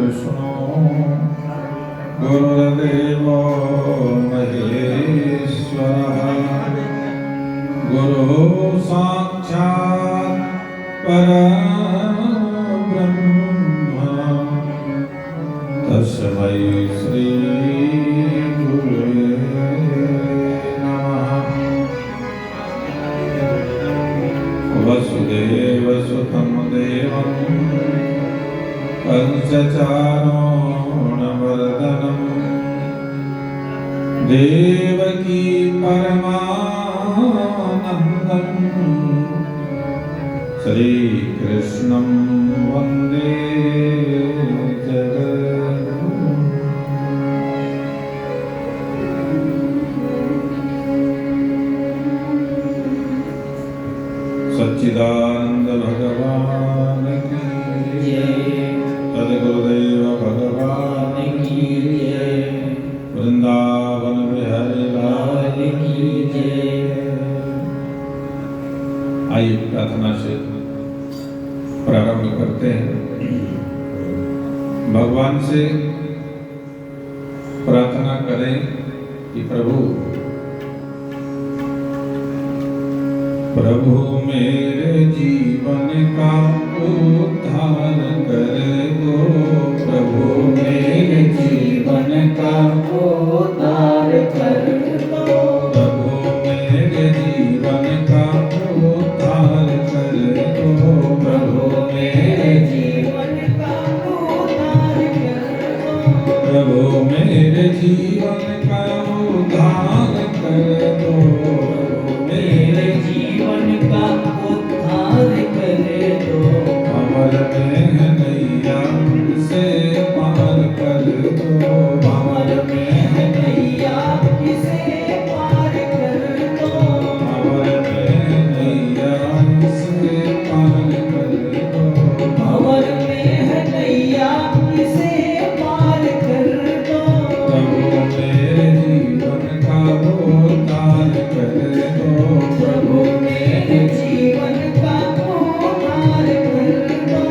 विष्णु गुरुर्देवो महेश्वरः गुरु साक्षात् परब्रह्म तस्मै श्री गुरुवे नमः। वसुदेवसुतं देवं कंसचाणूरमर्दनं देवकी परमानन्दं श्रीकृष्णं वन्दे जगद्गुरुं। सच्चिदानंद भगवान की सद्गुरुदेव भगवान की वृंदावन बिहारी लाल की जय। आइए प्रार्थना से प्रारंभ करते हैं। भगवान से प्रार्थना करें कि प्रभु मेरे जीवन का उद्धार कर दो। प्रभु मेरे जीवन का उद्धार कर दो। प्रभु मेरे जीवन का उद्धार कर दो। प्रभु मेरे जीवन का उद्धार कर दो। प्रभु मेरे जीवन का उद्धार कर दो। मेरे जीवन का उद्धार कर दो। अमर में नैया से पार कर दो। अमर में नैया से पार कर दो। अमर में नैया से पार कर दो। अमर में नैया से पार कर दो। प्रभु मेरे जीवन का उद्धार कर दो। प्रभु मेरे जीवन का उद्धार कर दो।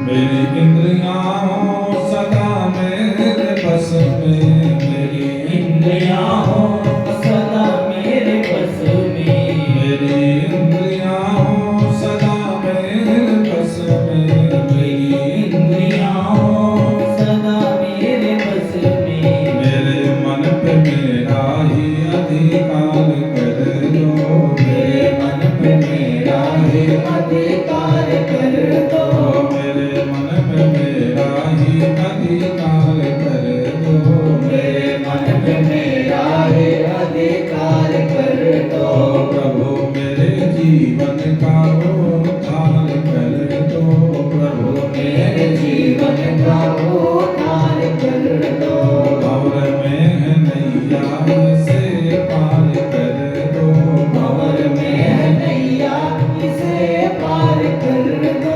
मेरी इंद्रियां सदा मेरे बस में। मेरी इंद्रियां सदा मेरे बस में। मेरी इंद्रियां सदा मेरे बस में। मेरी इंद्रियां सदा मेरे बस में। मेरे मन पे मेरा ही अधिकार कर दो। मेरे मन पे मेरा ही अधिकार कर दो। मेरे मन पे मेरा ही अधिकार कर दो। मेरे मन पे मेरा ही अधिकार कर दो। प्रभु मेरे जीवन का उद्धार कर दो। प्रभु मेरे जीवन का उद्धार कर दो। भंवर में नैया से पार कर दो। भंवर में नैया से पार कर दो।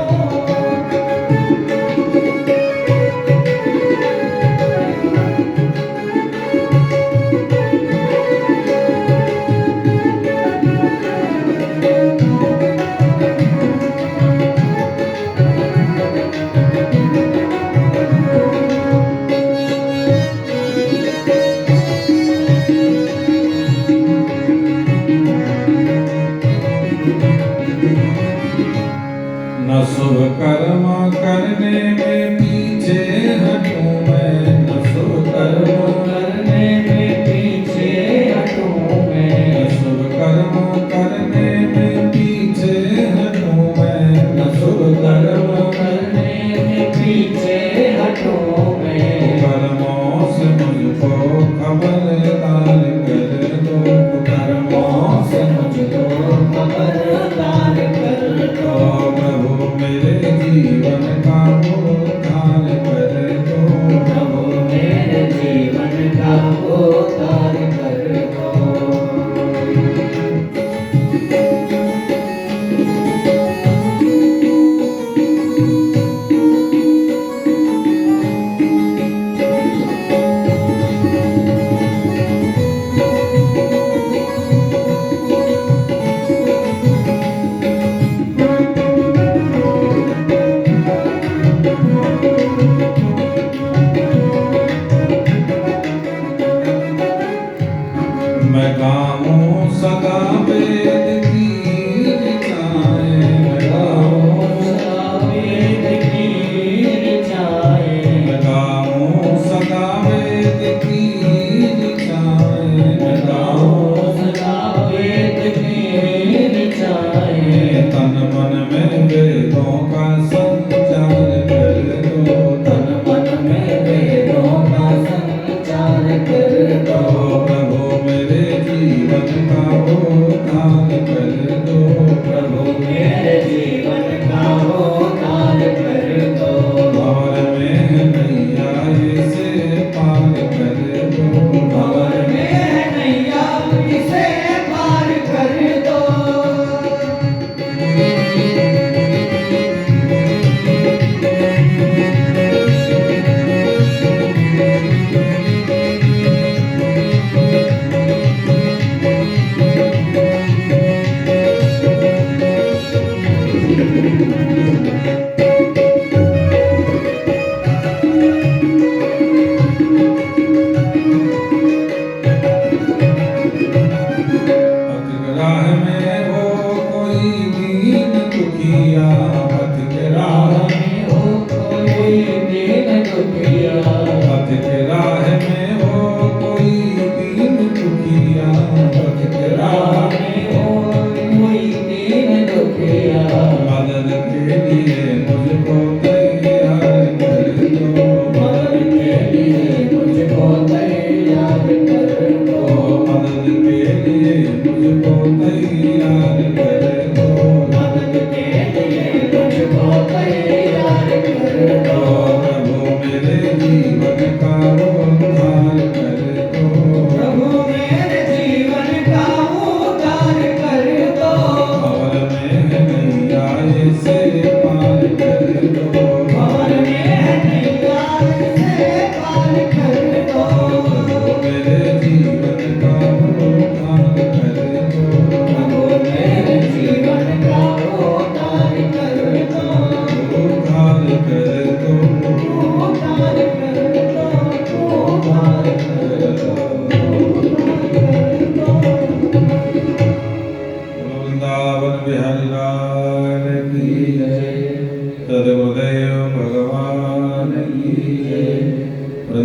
न शुभ कर्म करने में पीछे हटूं मैं। न शुभ कर्म करने में पीछे हटूं मैं। न शुभ कर्म करने में पीछे हटूं मैं। न शुभ कर्म करने में पीछे हटूं मैं। कर्मों से मुझको खबरदार कर दो। कर्मों से मुझको खबरदार कर दो। प्रभु मेरे जीवन का उद्धार कर दो। प्रभु मेरे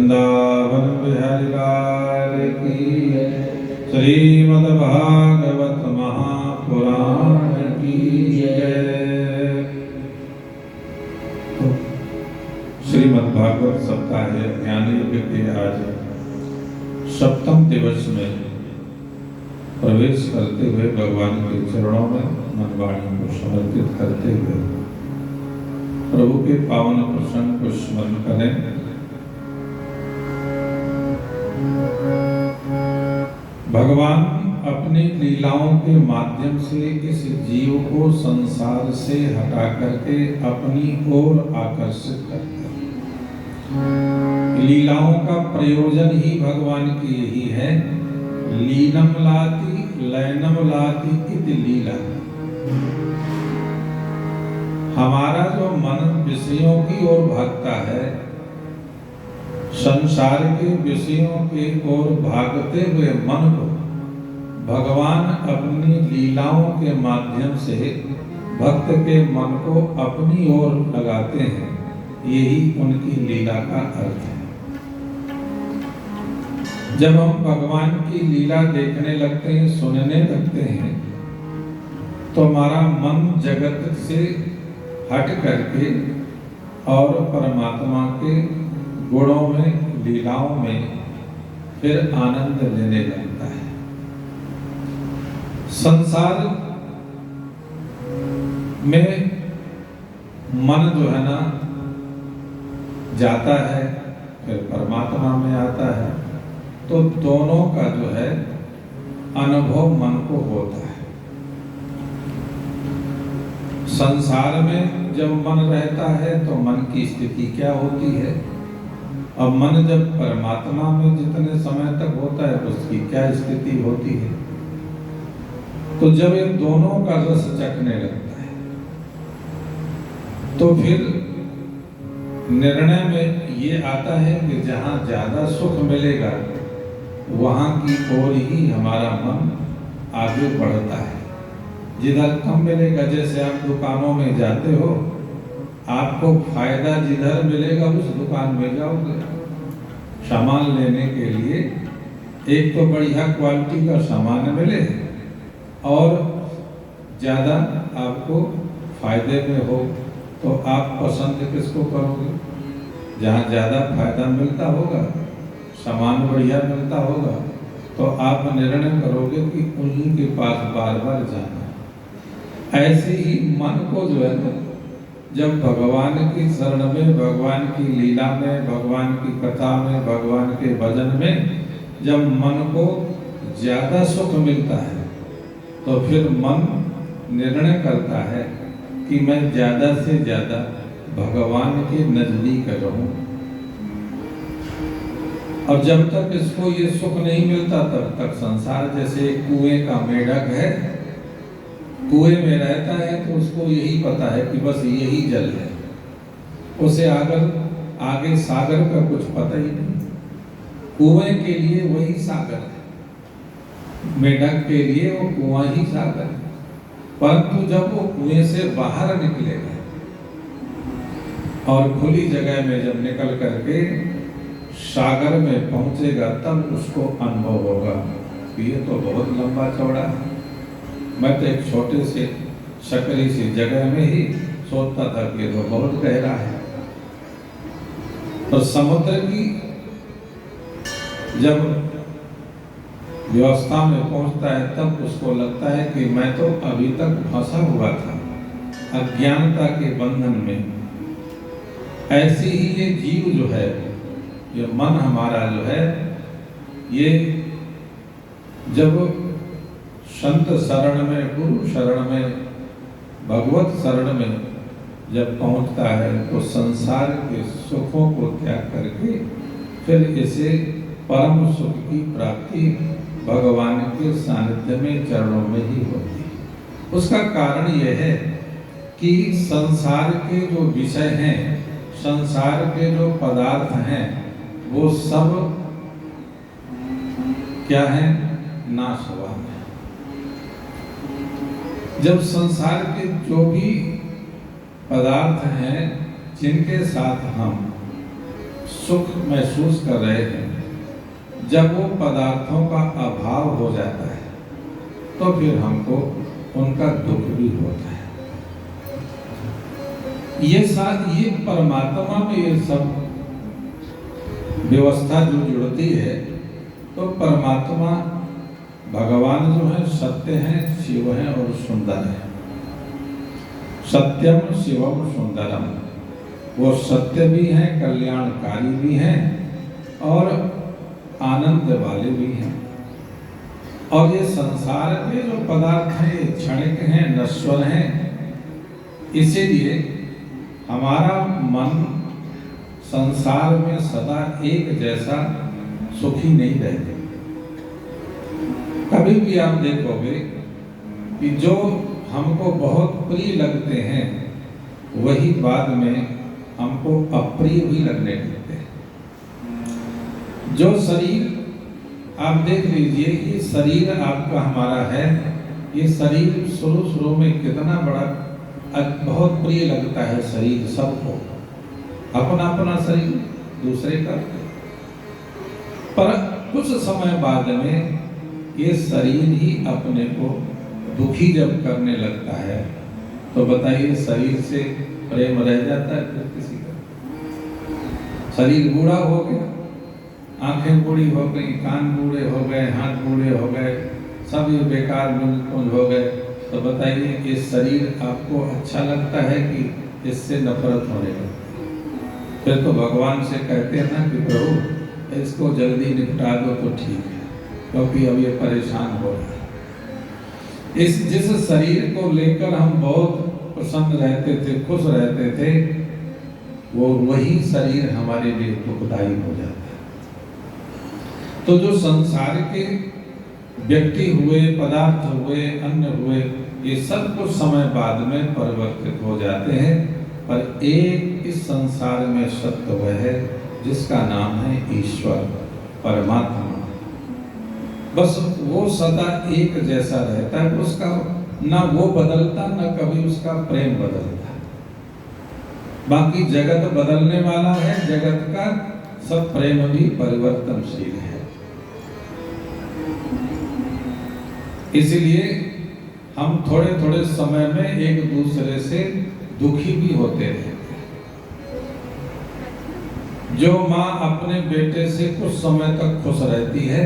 वृंदावन बिहारी लाल की श्रीमद् भागवत महापुराण की जय। श्रीमद् भागवत सप्ताह ज्ञान युग के आज सप्तम दिवस में प्रवेश करते हुए भगवान के चरणों में मन वाणी को समर्पित करते हुए प्रभु के पावन प्रसंग को स्मरण करें। भगवान अपनी लीलाओं के माध्यम से इस जीव को संसार से हटा करके अपनी ओर आकर्षित करते हैं। लीलाओं का प्रयोजन ही भगवान की यही है। लीनम लाति लयनम लाति इति लीला। हमारा जो मन विषयों की ओर भागता है, संसार के विषयों के ओर भागते हुए मन को भगवान अपनी लीलाओं के माध्यम से भक्त के मन को अपनी ओर लगाते हैं। यही उनकी लीला का अर्थ है। जब हम भगवान की लीला देखने लगते हैं, सुनने लगते हैं, तो हमारा मन जगत से हट करके और परमात्मा के गुणों में, लीलाओं में फिर आनंद लेने लगता है। संसार में मन जो है ना जाता है, फिर परमात्मा में आता है, तो दोनों का जो है अनुभव मन को होता है। संसार में जब मन रहता है तो मन की स्थिति क्या होती है, अब मन जब परमात्मा में जितने समय तक होता है उसकी क्या स्थिति होती है। तो जब ये दोनों का रस चखने लगता है तो फिर निर्णय में ये आता है कि जहाँ ज्यादा सुख मिलेगा वहाँ की ओर ही हमारा मन आगे बढ़ता है। जिधर कम मिलेगा, जैसे आप दुकानों में जाते हो, आपको फायदा जिधर मिलेगा उस दुकान में जाओगे सामान लेने के लिए। एक तो बढ़िया क्वालिटी का सामान मिले और ज़्यादा आपको फायदे में हो, तो आप पसंद किसको करोगे? जहाँ ज़्यादा फायदा मिलता होगा, सामान बढ़िया मिलता होगा, तो आप निर्णय करोगे कि उन्हीं के पास बार बार जाना। ऐसे ही मन को जो है ना, जब भगवान की शरण में, भगवान की लीला में, भगवान की कथा में, भगवान के भजन में जब मन को ज्यादा सुख मिलता है तो फिर मन निर्णय करता है कि मैं ज्यादा से ज्यादा भगवान के नजदीक रहूं। और जब तक इसको ये सुख नहीं मिलता तब तक संसार जैसे कुएं का मेढक है, कुएं में रहता है तो उसको यही पता है कि बस यही जल है, उसे आगे सागर का कुछ पता ही नहीं। कुएं के लिए वही सागर है, मेढक के लिए वो कुआं ही सागर है। परंतु जब वो कुएं से बाहर निकलेगा और खुली जगह में जब निकल करके सागर में पहुंचेगा तब उसको अनुभव होगा कि ये तो बहुत लंबा चौड़ा है। मैं तो एक छोटे से सकरी सी जगह में ही सोचता था कि ये तो बहुत गहरा है। तो समुद्र की जब व्यवस्था में पहुंचता है तब उसको लगता है कि मैं तो अभी तक फंसा हुआ था अज्ञानता के बंधन में। ऐसे ही ये जीव जो है, ये मन हमारा जो है, ये जब संत शरण में, गुरु शरण में, भगवत शरण में जब पहुंचता है तो संसार के सुखों को त्याग करके फिर इसे परम सुख की प्राप्ति भगवान के सानिध्य में, चरणों में ही होती है। उसका कारण यह है कि संसार के जो विषय हैं, संसार के जो पदार्थ हैं, वो सब क्या है? नाशवान है। जब संसार के जो भी पदार्थ हैं जिनके साथ हम सुख महसूस कर रहे हैं, जब वो पदार्थों का अभाव हो जाता है तो फिर हमको उनका दुख भी होता है। ये परमात्मा में ये सब व्यवस्था जो जुड़ती है, तो परमात्मा भगवान जो है सत्य हैं, शिव हैं और सुंदर हैं। सत्यम शिवम सुंदरम, वो सत्य भी हैं, कल्याणकारी भी हैं और आनंद वाले भी हैं। और ये संसार के जो पदार्थ हैं ये क्षणिक हैं, नश्वर हैं। इसीलिए हमारा मन संसार में सदा एक जैसा सुखी नहीं रहते। कभी भी आप देखोगे कि जो हमको बहुत प्रिय लगते हैं वही बाद में हमको अप्रिय भी लगने लगते हैं। जो शरीर आप देख लीजिए, ये शरीर आपका हमारा है, ये शरीर शुरू में कितना बड़ा बहुत प्रिय लगता है शरीर सबको, अपना अपना शरीर दूसरे का। पर कुछ समय बाद में ये शरीर ही अपने को दुखी जब करने लगता है, तो बताइए शरीर से प्रेम रह जाता है फिर किसी का? शरीर बूढ़ा हो गया, आंखें बूढ़ी हो गई, कान बूढ़े हो गए, हाथ बूढ़े हो गए, सब ये बेकार बिल्कुल हो गए, तो बताइए ये शरीर आपको अच्छा लगता है कि इससे नफरत होने लगती है? फिर तो भगवान से कहते हैं ना कि प्रभु इसको जल्दी निपटा दो तो ठीक है, क्योंकि अब ये परेशान हो रहा है। जिस शरीर को लेकर हम बहुत प्रसन्न रहते थे, खुश रहते थे, वो वही शरीर हमारे लिए दुखदायी हो जाता है। तो जो संसार के व्यक्ति हुए, पदार्थ हुए, अन्न हुए, ये सब कुछ समय बाद में परिवर्तित हो जाते हैं, पर एक इस संसार में सत्य वह है जिसका नाम है ईश्वर, परमात्मा। बस वो सदा एक जैसा रहता है, उसका ना वो बदलता, ना कभी उसका प्रेम बदलता। बाकी जगत बदलने वाला है, जगत का सब प्रेम भी परिवर्तनशील है। इसलिए हम थोड़े थोड़े समय में एक दूसरे से दुखी भी होते रहते हैं। जो माँ अपने बेटे से कुछ समय तक खुश रहती है,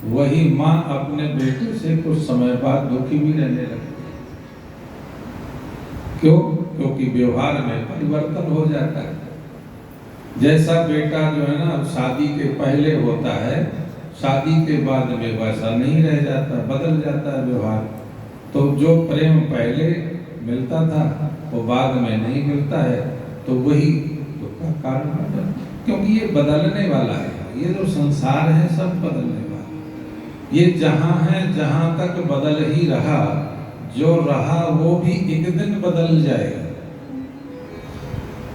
वही माँ अपने बेटे से कुछ समय बाद दुखी भी रहने लगती है। क्यों? क्योंकि व्यवहार में परिवर्तन हो जाता है। जैसा बेटा जो है ना शादी के पहले होता है, शादी के बाद में वैसा नहीं रह जाता, बदल जाता है व्यवहार। तो जो प्रेम पहले मिलता था वो बाद में नहीं मिलता है, तो वही दुख का कारण बनता है। क्योंकि ये बदलने वाला है, ये जो संसार है सब बदलने वाला। ये जहाँ है, जहाँ तक बदल ही रहा, जो रहा वो भी एक दिन बदल जाएगा।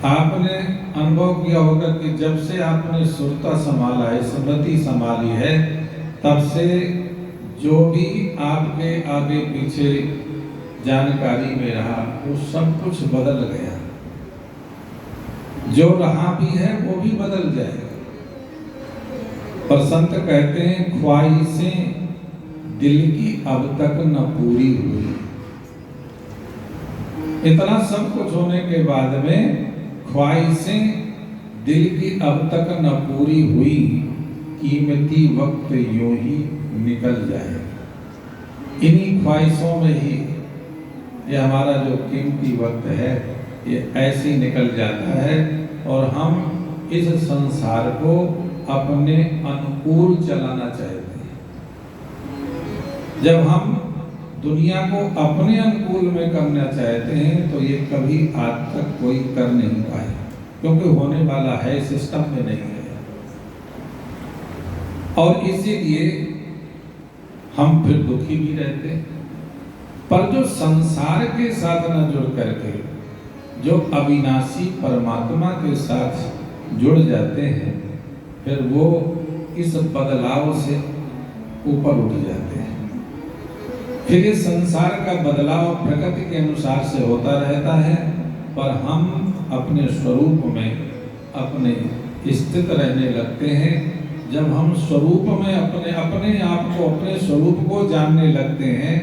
आपने अनुभव किया होगा कि जब से आपने सुरता संभाला है, स्मृति संभाली है, तब से जो भी आपके आगे पीछे जानकारी में रहा वो सब कुछ बदल गया। जो रहा भी है वो भी बदल जाएगा। पर संत कहते हैं ख्वाहिशें दिल की अब तक न पूरी हुई। इतना सब कुछ होने के बाद में ख्वाहिशें दिल की अब तक न पूरी हुई, कीमती वक्त यूं ही निकल जाएगा। इन्हीं ख्वाहिशों में ही ये हमारा जो कीमती वक्त है ये ऐसे ही निकल जाता है, और हम इस संसार को अपने अनुकूल चलाना चाहते हैं। जब हम दुनिया को अपने अनुकूल में करना चाहते हैं तो ये कभी आज तक कोई कर नहीं पाए, क्योंकि होने वाला है, सिस्टम में नहीं है। और इसीलिए हम फिर दुखी भी रहते हैं। पर जो संसार के साथ न जुड़ करके जो अविनाशी परमात्मा के साथ जुड़ जाते हैं, फिर वो इस बदलाव से ऊपर उठ जाते हैं। फिर इस संसार का बदलाव प्रकृति के अनुसार से होता रहता है, पर हम अपने स्वरूप में, अपने स्थित रहने लगते हैं। जब हम स्वरूप में अपने अपने आप को, अपने स्वरूप को जानने लगते हैं,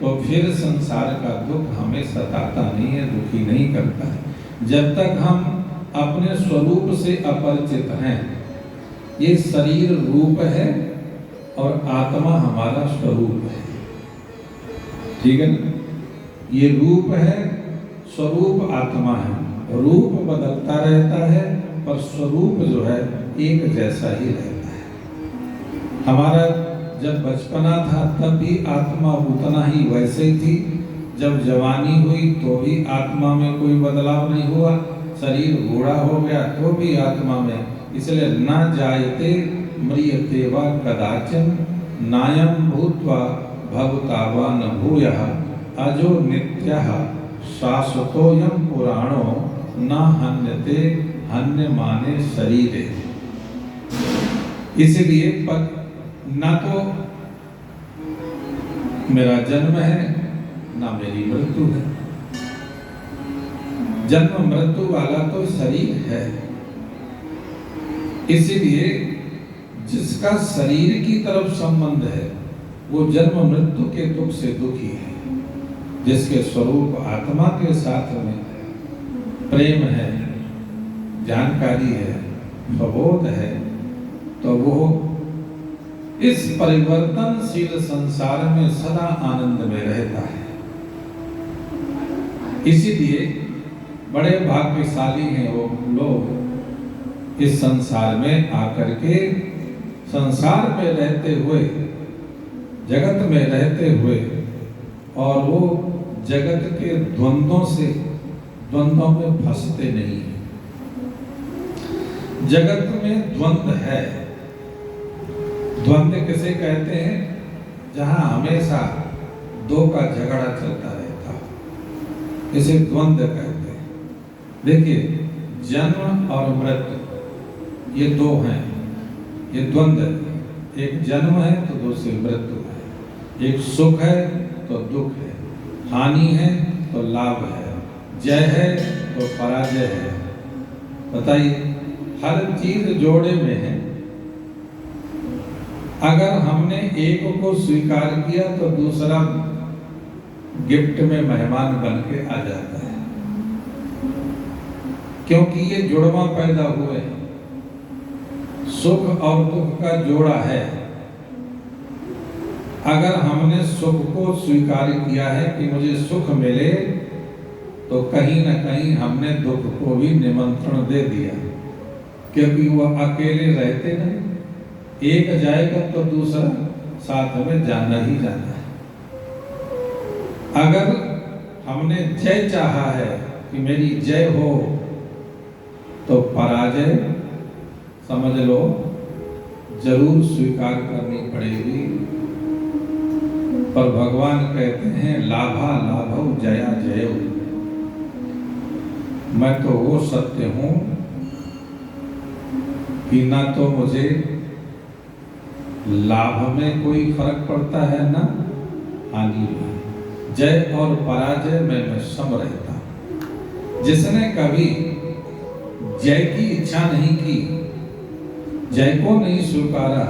तो फिर संसार का दुख हमें सताता नहीं है, दुखी नहीं करता है। जब तक हम अपने स्वरूप से अपरिचित हैं, ये शरीर रूप है और आत्मा हमारा स्वरूप है, ठीक है ना? ये रूप है, स्वरूप आत्मा है। रूप बदलता रहता है पर स्वरूप जो है एक जैसा ही रहता है। हमारा जब बचपना था तब भी आत्मा उतना ही वैसे ही थी, जब जवानी हुई तो भी आत्मा में कोई बदलाव नहीं हुआ, शरीर बूढ़ा हो गया तो भी आत्मा में। इसलिए न जायते म्रियते वा कदाचन नायम भूत्वा भवतावा न भूयः अजो नित्यः शाश्वतोयम पुराणो न हन्यते हन्यमाने शरीरे। इसलिए न तो मेरा जन्म है ना मेरी मृत्यु है। जन्म मृत्यु वाला तो शरीर है, इसलिए जिसका शरीर की तरफ संबंध है वो जन्म मृत्यु के दुख से दुखी है। जिसके स्वरूप आत्मा के साथ में प्रेम है, जानकारी है, प्रबोध है, तो वो इस परिवर्तनशील संसार में सदा आनंद में रहता है। इसीलिए बड़े भाग्यशाली हैं वो लोग इस संसार में आकर के, संसार में रहते हुए, जगत में रहते हुए, और वो जगत के द्वंद्वों में फंसते नहीं हैं। जगत में द्वंद्व है। द्वंद्व किसे कहते हैं? जहां हमेशा दो का झगड़ा चलता रहता है, इसे द्वंद्व कहते हैं। देखिए, जन्म और मृत्यु ये दो हैं, ये द्वंद्व है। एक जन्म है तो दूसरी मृत्यु है। एक सुख है तो दुख है, हानि है तो लाभ है, जय है तो पराजय है। बताइए, हर चीज जोड़े में है। अगर हमने एक को स्वीकार किया तो दूसरा गिफ्ट में मेहमान बन के आ जाता है, क्योंकि ये जुड़वा पैदा हुए। सुख और दुख का जोड़ा है। अगर हमने सुख को स्वीकार किया है कि मुझे सुख मिले, तो कहीं न कहीं हमने दुख को भी निमंत्रण दे दिया, क्योंकि वह अकेले रहते नहीं। एक जाएगा तो दूसरा साथ में जाना ही जाना है। अगर हमने जय चाहा है कि मेरी जय हो, तो पराजय समझ लो जरूर स्वीकार करनी पड़ेगी। पर भगवान कहते हैं लाभा लाभौ जया जयो। मैं तो वो सत्य हूं कि ना तो मुझे लाभ में कोई फर्क पड़ता है ना हानि में। जय और पराजय में मैं सम रहता। जिसने कभी जय की इच्छा नहीं की, जय को नहीं स्वीकारा,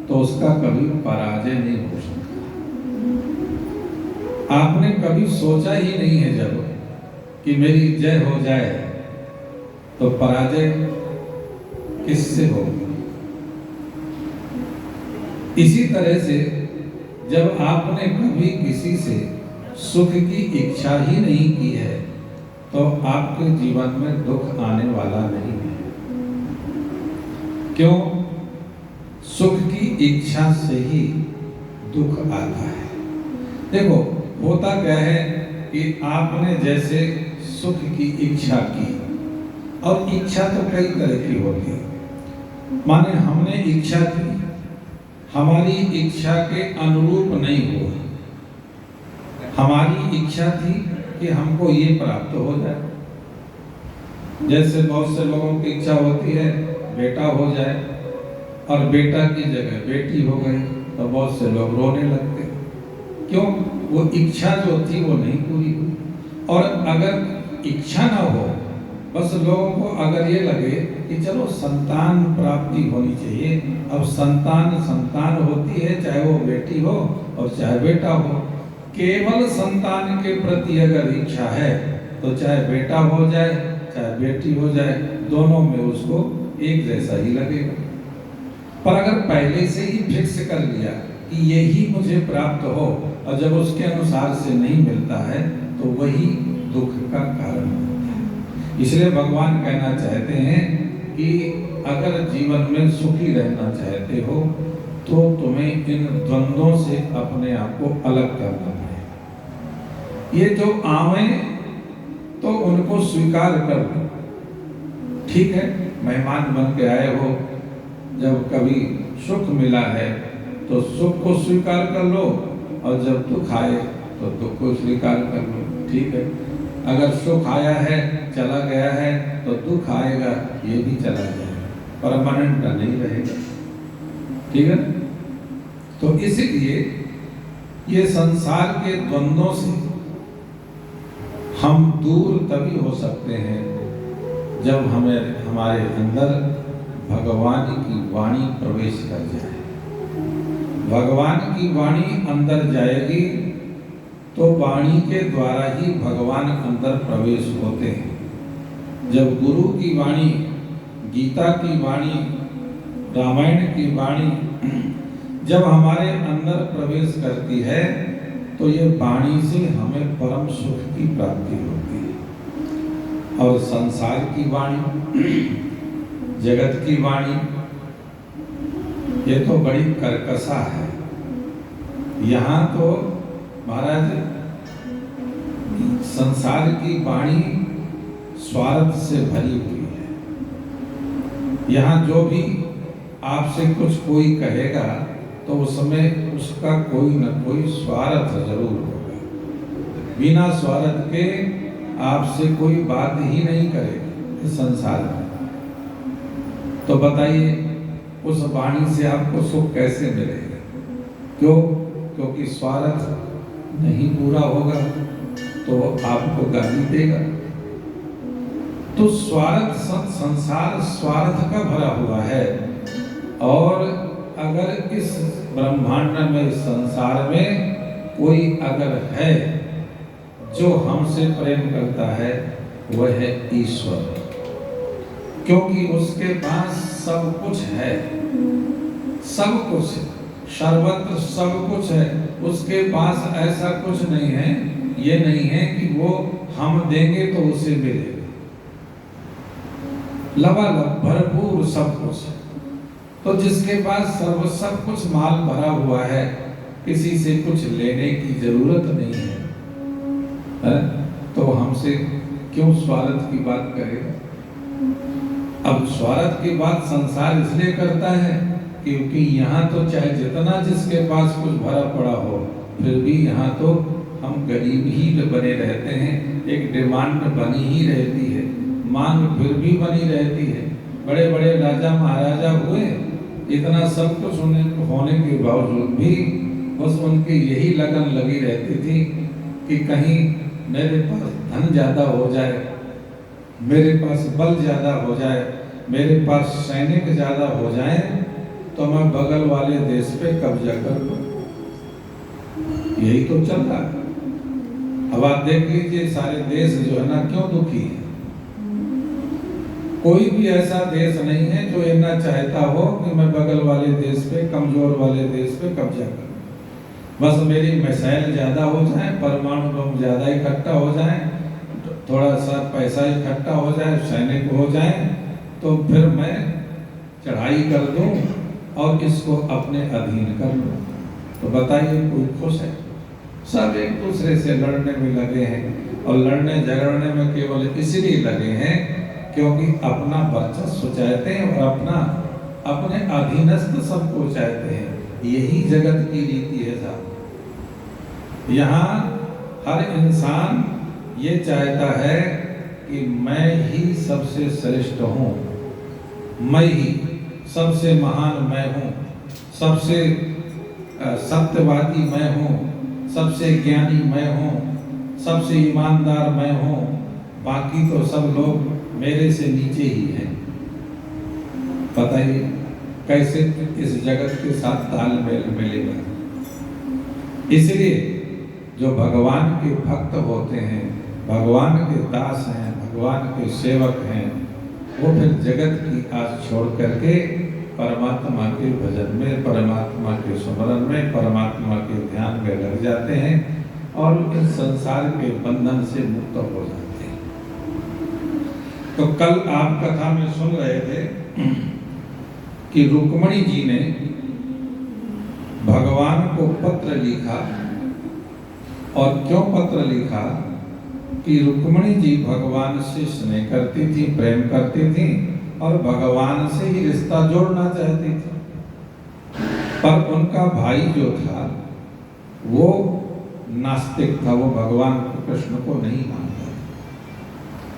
तो उसका कभी पराजय नहीं हो सकता। आपने कभी सोचा ही नहीं है जब कि मेरी जय हो जाए तो पराजय किससे होगी। इसी तरह से जब आपने कभी किसी से सुख की इच्छा ही नहीं की है, तो आपके जीवन में दुख आने वाला नहीं है। क्यों? सुख की इच्छा से ही दुख आता है। देखो, होता क्या है कि आपने जैसे सुख की इच्छा की, और इच्छा तो कई तरह की होती है। माने हमने इच्छा की, हमारी इच्छा के अनुरूप नहीं हुआ। हमारी इच्छा थी कि हमको ये प्राप्त हो जाए। जैसे बहुत से लोगों की इच्छा होती है बेटा हो जाए, और बेटा की जगह बेटी हो गई, तो बहुत से लोग रोने लगते। क्यों? वो इच्छा जो थी वो नहीं पूरी हुई। और अगर इच्छा ना हो, बस लोगों को अगर ये लगे कि चलो संतान प्राप्ति होनी चाहिए। अब संतान होती है, चाहे वो बेटी हो और चाहे बेटा हो। केवल संतान के प्रति अगर इच्छा है तो चाहे बेटा हो जाए चाहे बेटी हो जाए, दोनों में उसको एक जैसा ही लगेगा। पर अगर पहले से ही फिक्स कर लिया कि यही मुझे प्राप्त हो और जब उसके अनुसार से नहीं मिलता है तो वही दुख का कारण होता है। इसलिए भगवान कहना चाहते हैं कि अगर जीवन में सुखी रहना चाहते हो तो तुम्हें इन द्वंद्वों से अपने आप को अलग करना है। ये जो आवे तो उनको स्वीकार कर लो। ठीक है, मेहमान बन के आए हो, जब कभी सुख मिला है तो सुख को स्वीकार कर लो, और जब दुख आए तो दुख को स्वीकार कर लो। ठीक है, अगर सुख आया है चला गया है तो दुख आएगा, ये भी चला जाएगा, परमानेंट नहीं रहेगा। ठीक है, तो इसीलिए ये संसार के द्वंद्वों से हम दूर तभी हो सकते हैं जब हमारे अंदर भगवान की वाणी प्रवेश कर जाए। भगवान की वाणी अंदर जाएगी तो वाणी के द्वारा ही भगवान अंदर प्रवेश होते हैं। जब गुरु की वाणी, गीता की वाणी, रामायण की वाणी जब हमारे अंदर प्रवेश करती है तो ये वाणी से हमें परम सुख की प्राप्ति होती है। और संसार की वाणी, जगत की वाणी, ये तो बड़ी कर्कशा है। यहाँ तो महाराज संसार की वाणी स्वार्थ से भरी हुई है। यहाँ जो भी आपसे कुछ कोई कहेगा तो उसमें उसका कोई न कोई स्वार्थ जरूर होगा। बिना स्वार्थ के आपसे कोई बात ही नहीं करेगा इस संसार में। तो बताइए उस वाणी से आपको सुख कैसे मिलेगा? क्यों? क्योंकि स्वार्थ नहीं पूरा होगा तो आपको गाली देगा। तो स्वार्थ, संसार स्वार्थ का भरा हुआ है। और अगर इस ब्रह्मांड में, संसार में कोई अगर है जो हमसे प्रेम करता है वह है ईश्वर, क्योंकि उसके पास सब कुछ है, सब कुछ, सर्वत्र सब कुछ है। उसके पास ऐसा कुछ नहीं है, ये नहीं है कि वो हम देंगे तो उसे मिलेगा। लबालब भरपूर सब कुछ। तो जिसके पास सब कुछ माल भरा हुआ है, किसी से कुछ लेने की जरूरत नहीं है, तो हमसे क्यों स्वार्थ की बात करेगा? अब स्वार्थ की बात संसार इसलिए करता है क्योंकि यहाँ तो चाहे जितना जिसके पास कुछ भरा पड़ा हो, फिर भी यहाँ तो हम गरीब ही बने रहते हैं। एक डिमांड बनी ही रहती है, मांग फिर भी बनी रहती है। बड़े बड़े राजा महाराजा हुए, इतना सब कुछ होने के बावजूद भी बस उनकी यही लगन लगी रहती थी कि कहीं मेरे पास धन ज्यादा हो जाए, मेरे पास बल ज्यादा हो जाए, मेरे पास सैनिक ज्यादा हो जाए तो मैं बगल वाले देश पे कब्जा कर लूं। यही तो चल रहा है। अब आप देख लीजिए सारे देश जो है ना क्यों दुखी है। कोई भी ऐसा देश नहीं है जो इतना चाहता हो कि मैं बगल वाले देश पे, कमजोर वाले देश पे कब्जा करूं। बस मेरी मिसाइल ज्यादा हो जाए, परमाणु बम ज्यादा इकट्ठा हो जाए, थोड़ा सा पैसा इकट्ठा हो जाए, सैनिक हो जाए, तो फिर मैं चढ़ाई कर दूं और इसको अपने अधीन कर लूं। तो बताइए कोई खुश है? सब एक दूसरे से लड़ने में लगे हैं, और लड़ने झगड़ने में केवल इसलिए लगे हैं क्योंकि अपना वर्चस्व चाहते हैं और अपने अधीनस्थ सबको चाहते हैं। यही जगत की रीति है साहब। यहाँ हर इंसान ये चाहता है कि मैं ही सबसे श्रेष्ठ हूँ, मैं ही सबसे महान मैं हूँ, सबसे सत्यवादी मैं हूँ, सबसे ज्ञानी मैं हूँ, सबसे ईमानदार मैं हूँ, बाकी तो सब लोग मेरे से नीचे ही हैं। बताइए कैसे इस जगत के साथ तालमेल मिलेगा। इसलिए जो भगवान के भक्त होते हैं, भगवान के दास हैं, भगवान के सेवक हैं, वो फिर जगत की आस छोड़ करके परमात्मा के भजन में, परमात्मा के स्मरण में, परमात्मा के ध्यान में लग जाते हैं और इस संसार के बंधन से मुक्त हो जाते हैं। तो कल आप कथा में सुन रहे थे कि रुक्मणी जी ने भगवान को पत्र लिखा। और क्यों पत्र लिखा कि रुक्मणी जी भगवान से स्नेह करती थी, प्रेम करती थी और भगवान से ही रिश्ता जोड़ना चाहती थी। पर उनका भाई जो था वो नास्तिक था, वो भगवान कृष्ण को नहीं मानता था।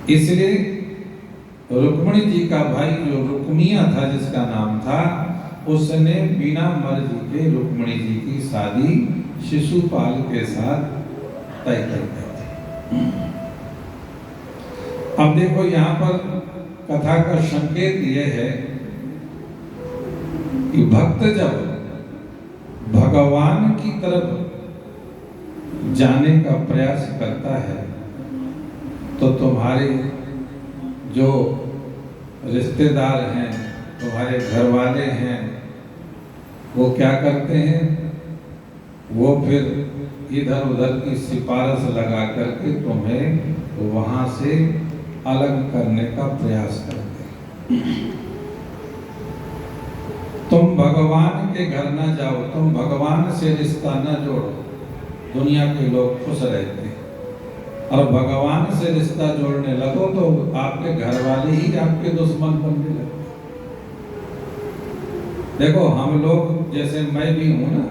इसलिए रुक्मणी जी का भाई जो रुक्मिया था, जिसका नाम था, उसने बिना मर्जी के रुक्मणी जी की शादी शिशुपाल के साथ तय कर दी। अब देखो यहाँ पर कथा का संकेत यह है कि भक्त जब भगवान की तरफ जाने का प्रयास करता है तो तुम्हारे जो रिश्तेदार हैं, तुम्हारे घर वाले हैं, वो क्या करते हैं? वो फिर इधर उधर की सिफारिश लगा करके तुम्हें वहां से अलग करने का प्रयास करते हैं। तुम भगवान के घर न जाओ, तुम भगवान से रिश्ता न जोड़ो, दुनिया के लोग खुश रहते हैं। और भगवान से रिश्ता जोड़ने लगो तो आपके घर वाले ही आपके दुश्मन बनने लगते। देखो हम लोग, जैसे मैं भी हूं ना,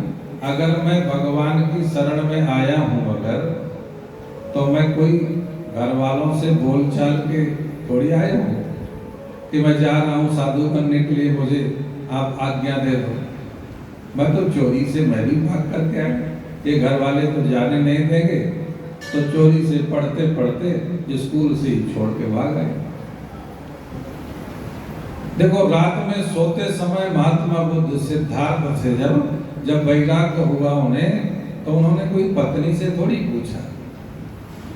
अगर मैं भगवान की शरण में आया हूं अगर, तो मैं कोई घर वालों से बोल चाल के थोड़ी आया हूं कि मैं जा रहा हूं साधु करने के लिए, मुझे आप आज्ञा दे दो। मैं तो चोरी से मैं भी भाग करके आया। ये घर वाले तो जाने नहीं देंगे, तो चोरी से पढ़ते पढ़ते स्कूल से ही छोड़ के भाग आए। देखो रात में सोते समय महात्मा बुद्ध सिद्धार्थ से जब वैराग्य हुआ उन्हें, तो उन्होंने कोई पत्नी से थोड़ी पूछा,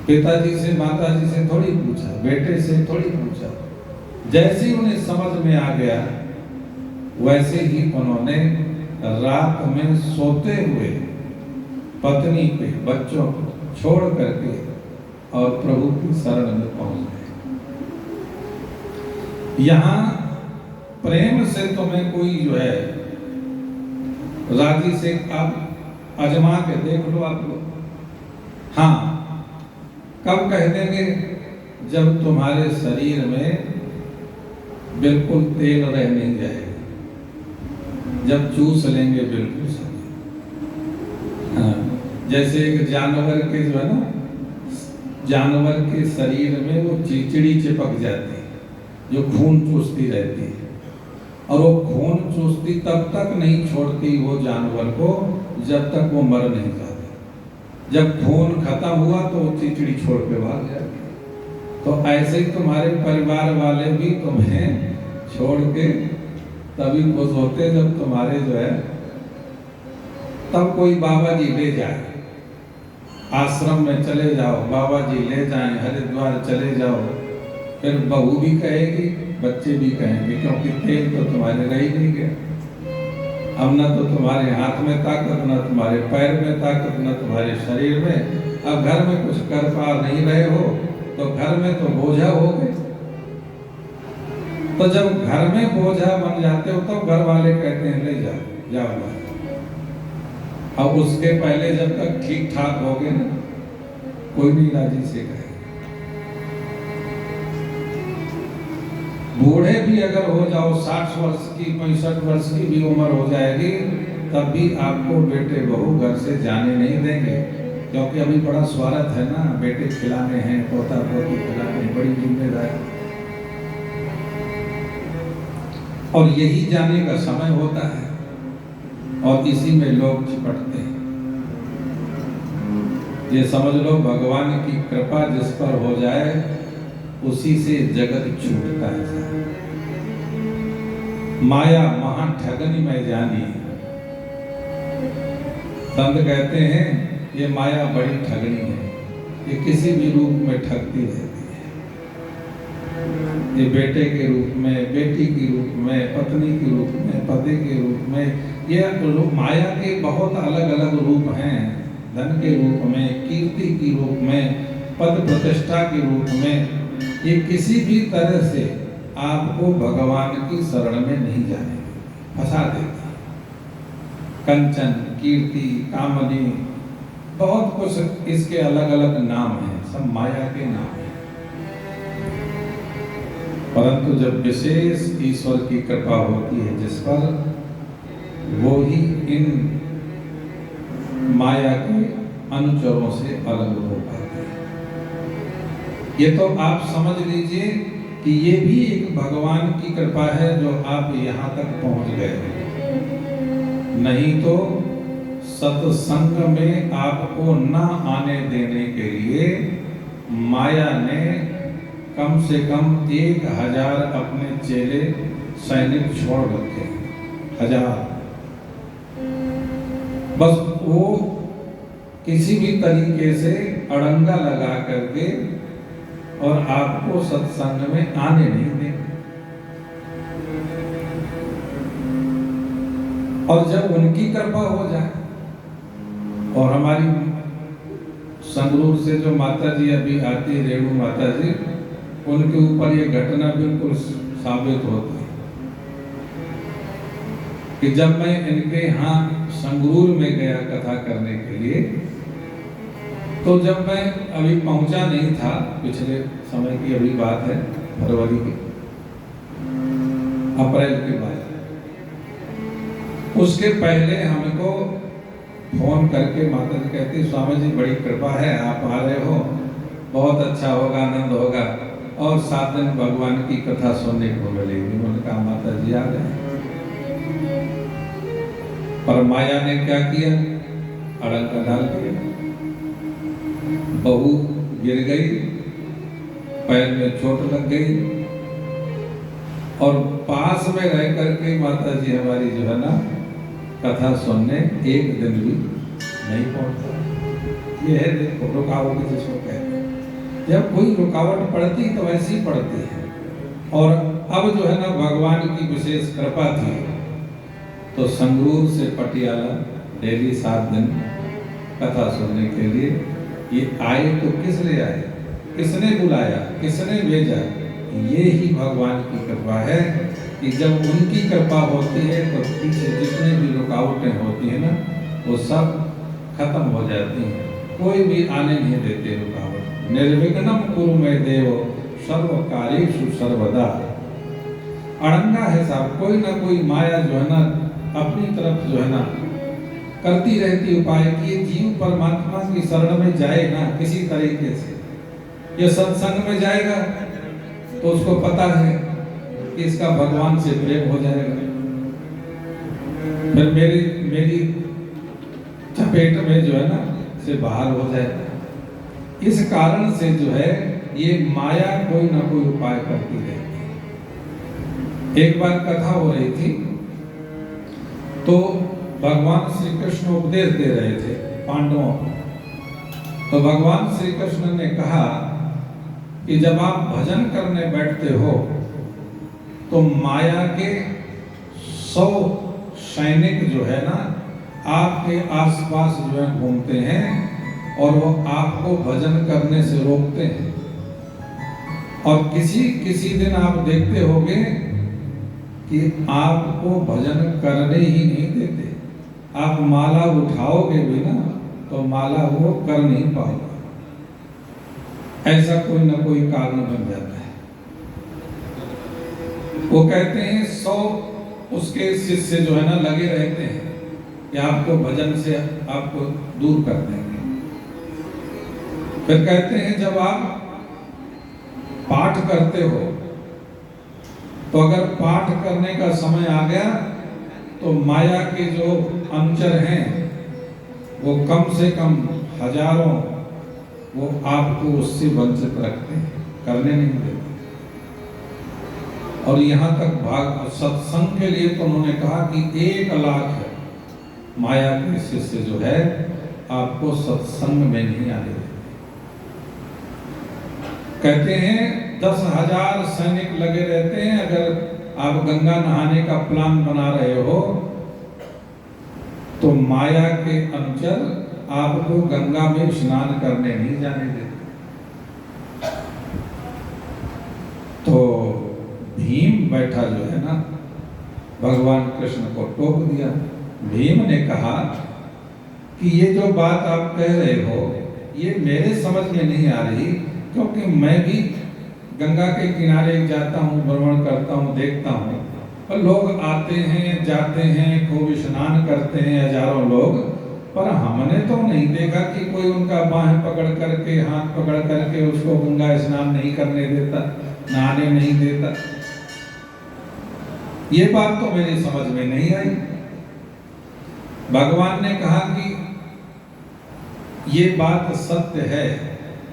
पिताजी से, माताजी से थोड़ी पूछा, बेटे से थोड़ी पूछा। जैसे ही उन्हें समझ में आ गया, वैसे ही उन्होंने रात में सोते हुए पत्नी पे, बच्चों को छोड़ करके और प्रभु की शरण में पहुंच गए। यहाँ प्रेम से तुम्हें कोई जो है राजी से आप आजमा के देख लो आप लोग। हाँ, कब कह देंगे? जब तुम्हारे शरीर में बिल्कुल तेल रह नहीं जाएगा, जब चूस लेंगे बिल्कुल शरीर। हाँ, जैसे एक जानवर के जो है ना, जानवर के शरीर में वो चिड़चिड़ी चिपक जाती है, जो खून चूसती रहती है, और वो खून चूसती तब तक नहीं छोड़ती वो जानवर को जब तक वो मर नहीं जाता। जब खून खत्म हुआ तो वो चिड़चिड़ी छोड़ के भाग जाती है। तो ऐसे ही तुम्हारे परिवार वाले भी तुम्हें छोड़ के तभी खुश होते जब तुम्हारे जो है, तब कोई बाबा जी ले जाए, आश्रम में चले जाओ, बाबा जी ले जाएं, हरिद्वार चले जाओ, फिर बहू भी कहेगी, बच्चे भी कहेंगे, क्योंकि तेल तो तुम्हारे रह ही नहीं गया। अब न तो तुम्हारे हाथ में ताकत, न तुम्हारे पैर में ताकत, न तुम्हारे शरीर में। अब घर में कुछ कर पा नहीं रहे हो तो घर में तो बोझा हो गए। तो जब घर में बोझा बन जाते हो तो घर वाले कहते हैं ले जाओ, जाओ। अब उसके पहले जब तक ठीक ठाक हो गए ना, कोई नहीं राजी से कहे। बूढ़े भी अगर हो जाओ, 60 वर्ष की, 65 वर्ष की भी उम्र हो जाएगी, तब भी आपको बेटे बहू घर से जाने नहीं देंगे, क्योंकि अभी बड़ा स्वार्थ है ना, बेटे खिलाने हैं, पोता पोती खिलाने, बड़ी जिम्मेदारी। और यही जाने का समय होता है और इसी में लोग चिपटते हैं। ये समझ लो भगवान की कृपा जिस पर हो जाए उसी से जगत छूटता है। माया महा ठगनी में जानी। संत कहते हैं ये माया बड़ी ठगनी है, ये किसी भी रूप में ठगती रहती है। ये बेटे के रूप में, बेटी के रूप में, पत्नी के रूप में, पति के रूप में, ये माया के बहुत अलग अलग रूप हैं। धन के रूप में, कीर्ति के रूप में, पद प्रतिष्ठा के रूप में, ये किसी भी तरह से आपको भगवान की शरण में नहीं जाने फंसा देती। कंचन, कीर्ति, कामनी, बहुत कुछ इसके अलग अलग नाम हैं, सब माया के नाम हैं। परंतु जब विशेष ईश्वर की कृपा होती है जिस पर, वो ही इन माया के अनुचरों से अलग हो पाते हैं। ये तो आप समझ लीजिए कि ये भी एक भगवान की कृपा है जो आप यहाँ तक पहुँच गए। नहीं तो सत्संग में आपको न आने देने के लिए माया ने कम से कम 1000 अपने चेले सैनिक छोड़ रखे, 1000। बस वो किसी भी तरीके से अड़ंगा लगा करके और आपको सत्संग में आने नहीं देंगे। और जब उनकी कृपा हो जाए, और हमारी संगरूर से जो माता जी अभी आती है, रेणु माता जी, उनके ऊपर ये घटना बिल्कुल साबित होती है कि जब मैं इनके यहाँ संगरूर में गया कथा करने के लिए, तो जब मैं अभी पहुंचा नहीं था, पिछले समय की अभी बात है, फरवरी की, अप्रैल के बाद, उसके पहले हमको फोन करके माता जी कहती, स्वामी जी बड़ी कृपा है, आप आ रहे हो, बहुत अच्छा होगा, आनंद होगा, और 7 दिन भगवान की कथा सुनने को मिलेगी। उन्होंने कहा माता जी आ गए। पर माया ने क्या किया, अड़ंगा डाल दिया। बहू गिर गई, पैर में चोट लग गई, और पास में रह करके माता जी हमारी जो है ना कथा सुनने एक दिन भी नहीं पहुंचा। ये है देखो रुकावट जिसको कहते हैं। जब कोई रुकावट पड़ती तो ऐसी पड़ती है। और अब जो है ना भगवान की विशेष कृपा थी, तो संगरूर से पटियाला डेली 7 दिन कथा सुनने के लिए ये आए। तो किस लिए आए, किसने बुलाया, किसने भेजा? ये ही भगवान की कृपा है कि जब उनकी कृपा होती है तो पीछे जितने भी रुकावटें होती हैं ना, वो सब खत्म हो जाती हैं। कोई भी आने नहीं देते रुकावट। निर्विघ्नं कुरु मे देव सर्व कार्येषु सर्वदा। अड़ंगा है साहब, कोई ना कोई माया जो है ना अपनी तरफ जो है ना करती रहती उपाय कि ये जीव परमात्मा की शरण में जाए ना किसी तरीके से। ये सत्संग में जाएगा तो उसको पता है कि इसका भगवान से प्रेम हो जाएगा, फिर मेरी चपेट में जो है ना से बाहर हो जाएगा। इस कारण से जो है ये माया कोई ना कोई उपाय करती रहती है। एक बार कथा हो रही थी तो भगवान श्री कृष्ण उपदेश दे रहे थे पांडवों को। तो भगवान श्री कृष्ण ने कहा कि जब आप भजन करने बैठते हो तो माया के 100 सैनिक जो है ना आपके आसपास जो है घूमते हैं और वो आपको भजन करने से रोकते हैं। और किसी दिन आप देखते होंगे कि आपको भजन करने ही नहीं देते। आप माला उठाओगे भी ना तो माला वो कर नहीं पाओगे। ऐसा कोई ना कोई कारण बन जाता है। वो कहते हैं 100 उसके शिष्य जो है ना लगे रहते हैं कि आपको भजन से आपको दूर कर देंगे। फिर कहते हैं जब आप पाठ करते हो तो अगर पाठ करने का समय आ गया तो माया के जो अनुचर हैं वो कम से कम हजारों वो आपको उससे वंचित रखते हैं, करने नहीं देते। और यहाँ तक भाग सत्संग के लिए तो उन्होंने कहा कि 1 लाख माया के शिष्य जो है आपको सत्संग में नहीं आने देते। कहते हैं 10,000 सैनिक लगे रहते हैं, अगर आप गंगा नहाने का प्लान बना रहे हो तो माया के अनुचर आपको गंगा में स्नान करने नहीं जाने देते। तो भीम बैठा जो है ना, भगवान कृष्ण को टोक दिया। भीम ने कहा कि ये जो बात आप कह रहे हो ये मेरे समझ में नहीं आ रही, क्योंकि मैं भी गंगा के किनारे जाता हूँ, भ्रमण करता हूँ, देखता हूँ, और लोग आते हैं जाते हैं, खूब स्नान करते हैं हजारों लोग, पर हमने तो नहीं देखा कि कोई उनका बाहें पकड़ करके, हाथ पकड़ करके उसको गंगा स्नान नहीं करने देता, नहाने नहीं देता। ये बात तो मेरी समझ में नहीं आई। भगवान ने कहा कि ये बात सत्य है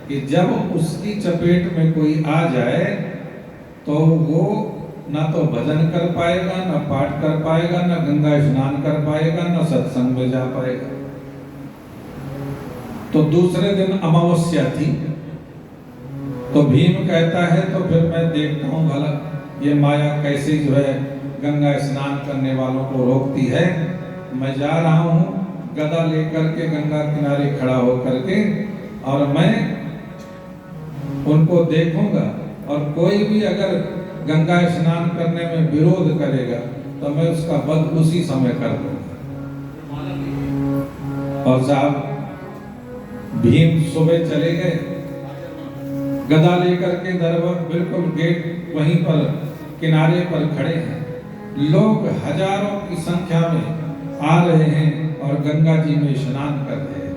कि जब उसकी चपेट में कोई आ जाए तो वो ना तो भजन कर पाएगा, ना पाठ कर पाएगा, ना गंगा स्नान कर पाएगा, ना सत्संग में जा पाएगा। तो दूसरे दिन अमावस्या थी, तो भीम कहता है तो फिर मैं देखता हूँ भला ये माया कैसे जो है गंगा स्नान करने वालों को रोकती है। मैं जा रहा हूँ गदा लेकर के गंगा किनारे खड़ा होकर के, और मैं उनको देखूंगा, और कोई भी अगर गंगा स्नान करने में विरोध करेगा तो मैं उसका वध उसी समय कर दूंगा। और साहब भीम सुबह चले गए, गदा लेकर के दरबार बिल्कुल गेट वहीं पर किनारे पर खड़े हैं। लोग हजारों की संख्या में आ रहे हैं और गंगा जी में स्नान कर रहे हैं।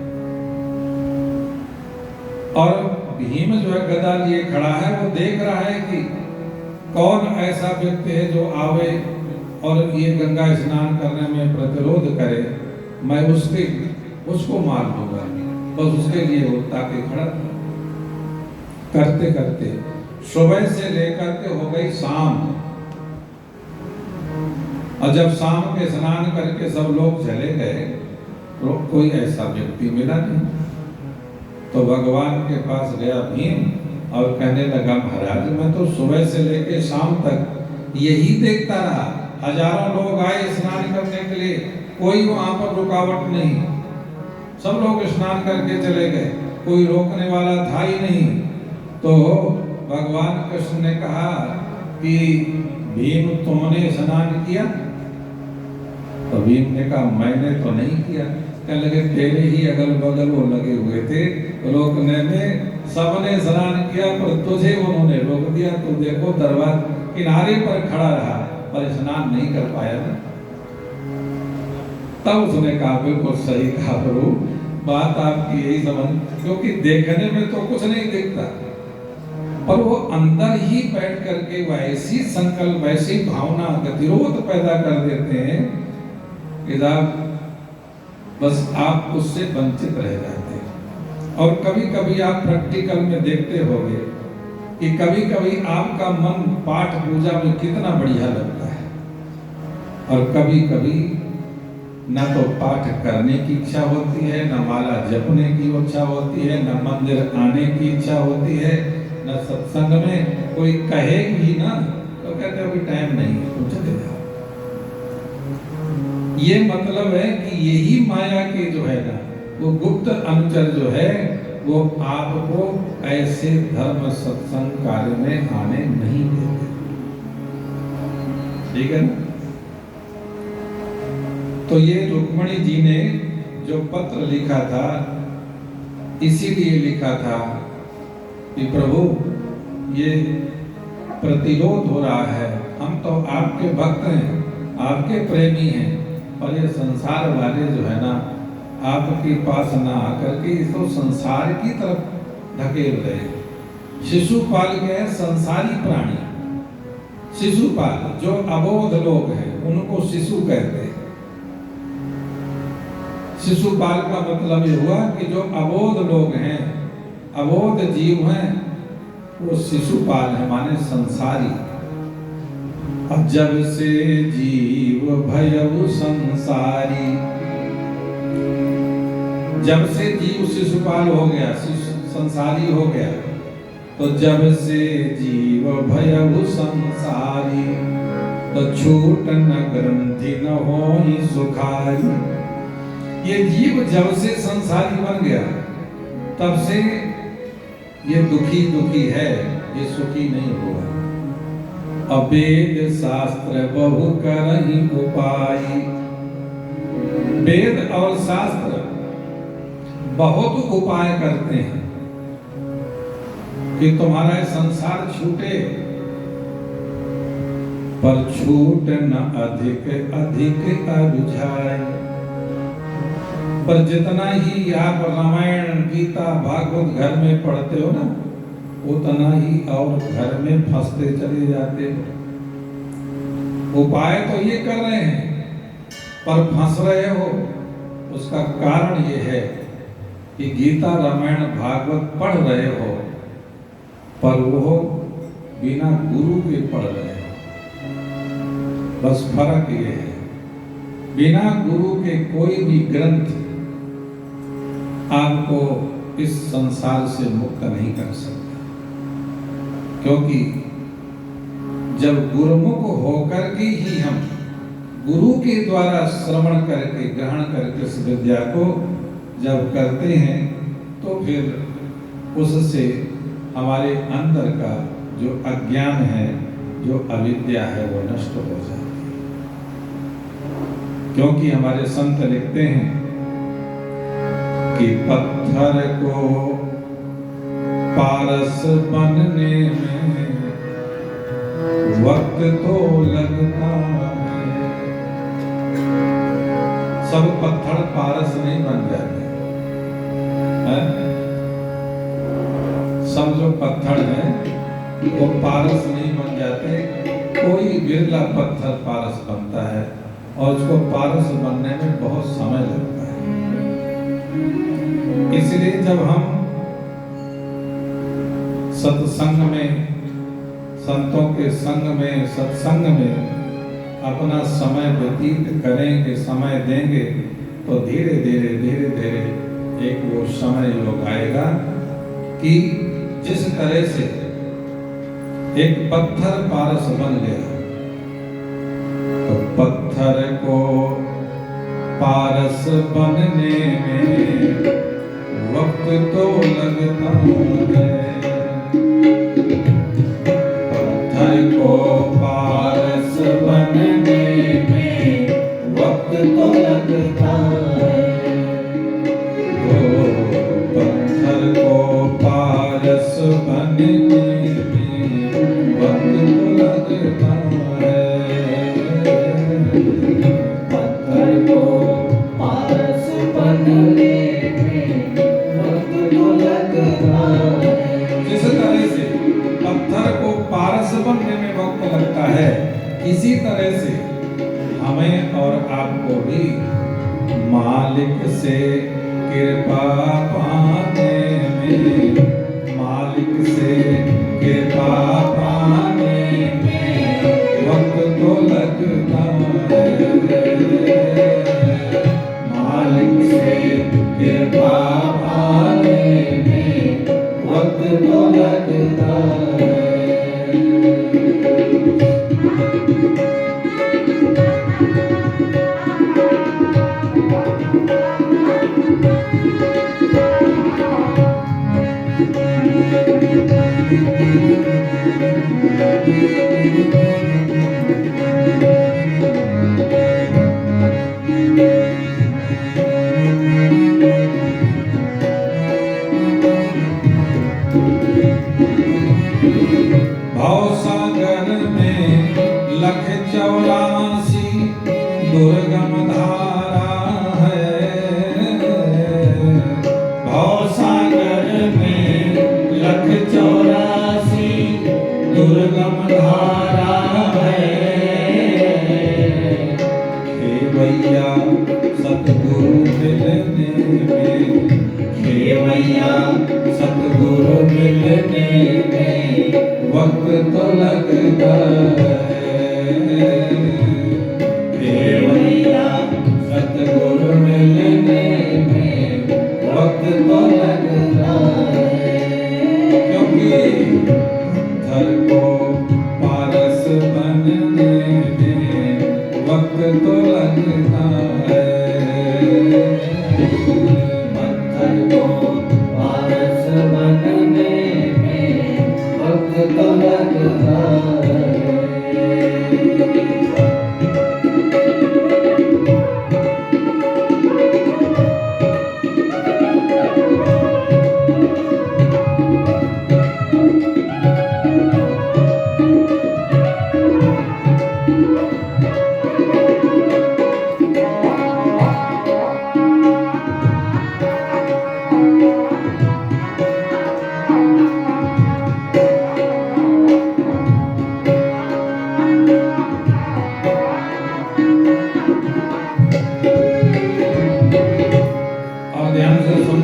और भीम जो है गदा लिए खड़ा है, वो देख रहा है कि कौन ऐसा व्यक्ति है जो आवे और ये गंगा स्नान करने में प्रतिरोध करे, मैं उसको मार दूंगा। बस उसके लिए वो ताके खड़ा। करते करते सुबह से लेकर के हो गई शाम, और जब शाम के स्नान करके सब लोग चले गए तो कोई ऐसा व्यक्ति मिला नहीं। तो भगवान के पास गया भीम और कहने लगा, महाराज मैं तो सुबह से लेके शाम तक यही देखता रहा, हजारों लोग आए स्नान करने के लिए, कोई वहां पर रुकावट नहीं, सब लोग स्नान करके चले गए, कोई रोकने वाला था ही नहीं। तो भगवान कृष्ण ने कहा कि भीम तुमने स्नान किया? तो भीम ने कहा मैंने तो नहीं किया। कहने लगे तेरे ही अगल बगल वो लगे हुए थे, रोकने में सबने स्नान किया पर तुझे उन्होंने रोक दिया। तो देखो दरबार किनारे पर खड़ा रहा पर स्नान नहीं कर पाया ना। तब उसने कहा बिल्कुल सही कहा प्रभु, बात आपकी यही समझ, क्योंकि देखने में तो कुछ नहीं दिखता, पर वो अंदर ही बैठ करके वैसी संकल्प, वैसी भावना, गतिरोध पैदा कर देते हैं कि बस आप उससे वंचित रह जाते हैं। और कभी कभी आप प्रैक्टिकल में देखते होंगे कि कभी कभी आपका मन पाठ पूजा में कितना बढ़िया लगता है, और कभी कभी न तो पाठ करने की इच्छा होती है, न माला जपने की इच्छा होती है, न मंदिर आने की इच्छा होती है, न सत्संग में कोई कहे भी ना तो कहते हो कि टाइम नहीं है, तुम चले जाओ। ये मतलब है कि यही माया के जो है ना वो गुप्त अनुचर जो है वो आपको ऐसे धर्म सत्संग कार्य में आने नहीं देते। ठीक है ना? तो ये रुक्मणी जी ने जो पत्र लिखा था इसीलिए लिखा था कि प्रभु ये प्रतिरोध हो रहा है, हम तो आपके भक्त हैं, आपके प्रेमी हैं, और ये संसार वाले जो है ना आपके पास ना आकर के इसको संसार की तरफ धकेल रहे। शिशुपाल के हैं संसारी प्राणी, शिशुपाल जो अबोध लोग हैं उनको शिशु कहते हैं। शिशुपाल का मतलब ये हुआ कि जो अबोध लोग हैं, अबोध जीव हैं, वो शिशुपाल है, माने संसारी। अब जब से जीव भयउ संसारी, जब से जीव शिशुपाल हो गया, संसारी हो गया, तो जब से जीव भयउ संसारी, तो छूट न ग्रंथि न होई सुखारी। ये जीव जब से संसारी बन गया तब से ये दुखी दुखी है, ये सुखी नहीं हुआ। अवेद शास्त्र बहु करहि उपाय, वेद और शास्त्र बहुत उपाय करते हैं कि तुम्हारा संसार छूटे, पर छूट न अधिक अधिक अरुझाई। पर जितना ही आप रामायण गीता भागवत घर में पढ़ते हो ना, उतना ही और घर में फंसते चले जाते हो। उपाय तो ये कर रहे हैं पर फंस रहे हो। उसका कारण ये है कि गीता रामायण भागवत पढ़ रहे हो पर वो बिना गुरु के पढ़ रहे हो। बस फर्क ये है, बिना गुरु के कोई भी ग्रंथ आपको इस संसार से मुक्त नहीं कर सकता। क्योंकि जब गुरुमुख होकर के ही हम गुरु के द्वारा श्रवण करके ग्रहण करके इस विद्या को जब करते हैं, तो फिर उससे हमारे अंदर का जो अज्ञान है, जो अविद्या है, वो नष्ट हो जाती है। क्योंकि हमारे संत लिखते हैं कि पत्थर को पारस बनने में वक्त तो लगता है। सब पत्थर पारस नहीं बन जाते हैं। सब जो पत्थर हैं वो पारस नहीं बन जाते। कोई बिरला पत्थर पारस बनता है और उसको पारस बनने में बहुत समय लगता है। इसलिए जब हम सत्संग में, संतों के संग में, सत्संग में अपना समय व्यतीत करेंगे, समय देंगे, तो धीरे धीरे धीरे धीरे एक वो समय योग आएगा कि जिस तरह से एक पत्थर पारस बन गया, तो पत्थर को पारस बनने में वक्त तो लगता है। पत्थर को पारस बनने में वक्त तो लगता है। तो पत्थर को पारस बनने में वक्त तो लगता है। पत्थर को पारस बनने में वक्त तो लगता है। जिस तरह से पत्थर को पारस बनने में वक्त लगता है, इसी तरह से हमें और आपको भी मालिक से कृपा पाने में, मालिक से कृपा पाने में वक्त तो लगता है। मालिक से कृपा पाने में वक्त तो लगता है।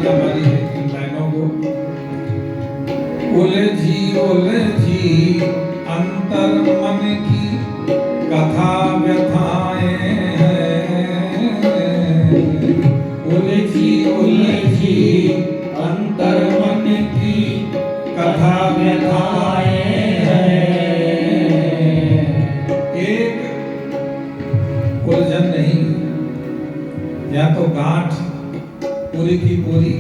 कहानी हमारी है इन लाइनों को। उलझी अंतर मन की कथा व्यथाएं हैं। उलझी अंतर मन की कथा व्यथाएं हैं। एक उलझन नहीं, या तो गांठ पूरी की पूरी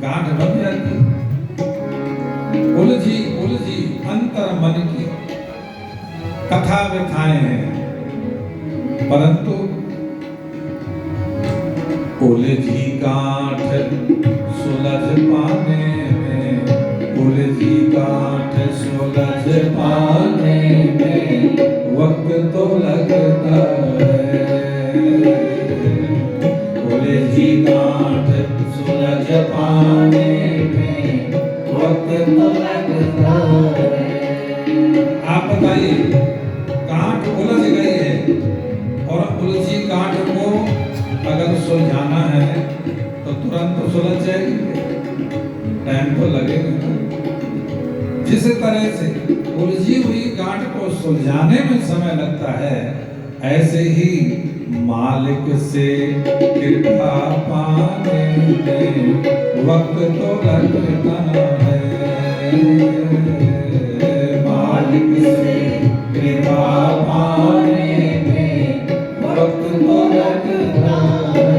गांठ बन जाती। उलझी अंतर मन की कथा व्यथाएं हैं, परंतु उलझी गांठ सुलझ पाने में, उलझी गांठ सुलझ पाने में वक्त तो लगता है। उलझी गांठ सुलझ पाने में वक्त तो लगता है। आप बताइए, गांठ उलझ गई है और उलझी गांठ को अगर सुलझाना है तो तुरंत तो सुलझ जाएगी, टाइम तो लगेगा। जिस तरह से उलझी हुई गांठ को सुलझाने में समय लगता है, ऐसे ही मालिक से कृपा पाने में वक्त तो लगता है। मालिक से कृपा पाने में वक्त तो लगता है।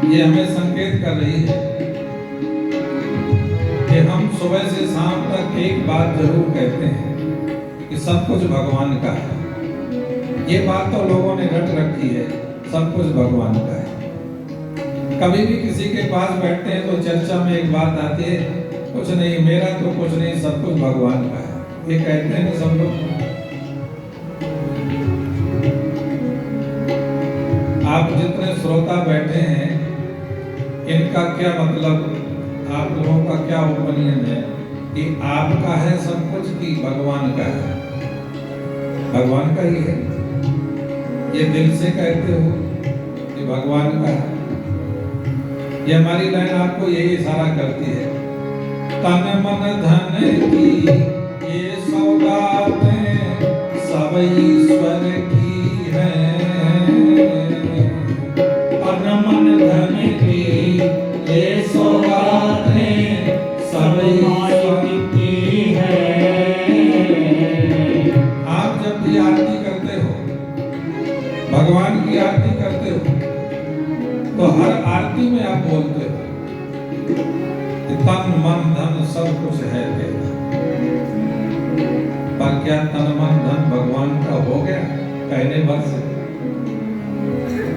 ये हमें संकेत कर रही है कि हम सुबह से शाम तक एक बात जरूर कहते हैं कि सब कुछ भगवान का है। ये बात तो लोगों ने रट रखी है, सब कुछ भगवान का है। कभी भी किसी के पास बैठते हैं तो चर्चा में एक बात आती है, कुछ नहीं मेरा तो कुछ नहीं, सब कुछ भगवान का है। ये कहते हैं ना सब लोग। आप जितने श्रोता बैठे हैं, इनका क्या मतलब, आप लोगों का क्या ओपिनियन है कि आपका है सब कुछ कि भगवान का है? भगवान का ही है। ये दिल से कहते हो कि भगवान का है। ये हमारी लाइन आपको यही इशारा करती है। तन मन धन की ये सौगातें सब ईश्वर की हैं। तन मन धन की ये सौगातें सब ईश्वर की हैं। आप जब भी आरती करते हो, भगवान की आरती करते हो, तो हर आरती में आप बोलते हो कि तन मन धन सब कुछ है तेरा। पर क्या तन मन धन भगवान का हो गया कहने भर से?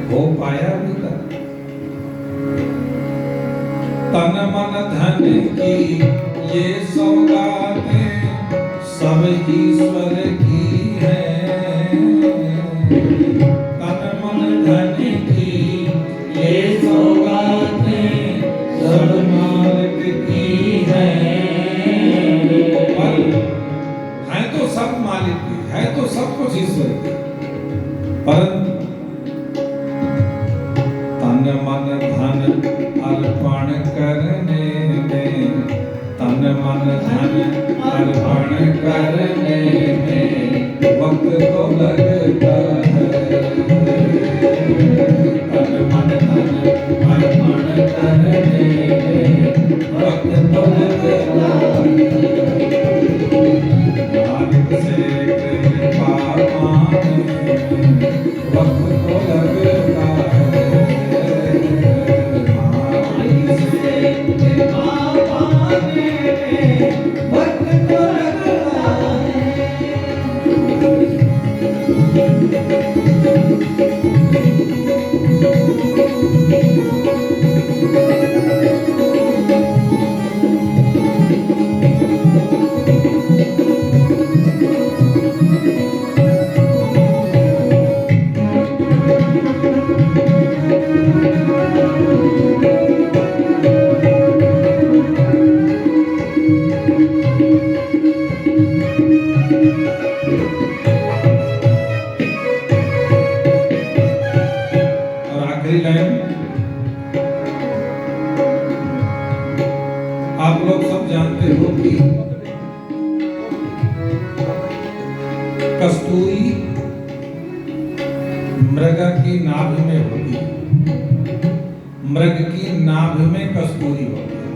हो पाया अभी तक? तन मन धन की ये सौगातें सब ईश्वर की हैं। तन मन धन की ये सौगातें सब मालिक की हैं। पर है तो सब मालिक की, है तो सब कुछ ईश्वर की, परंतु तन मन धन अर्पण करने में, तन मन धन अर्पण करने में वक्त तो लगता है। तन मन धन अर्पण करने में वक्त तो लगता है। मालिक से कृपा पाने में वक्त तो लगता है। आखिरी लाइन, आप लोग सब जानते हो कि कस्तूरी मृग की नाभि में होती है, मृग की नाभि में कस्तूरी होती है,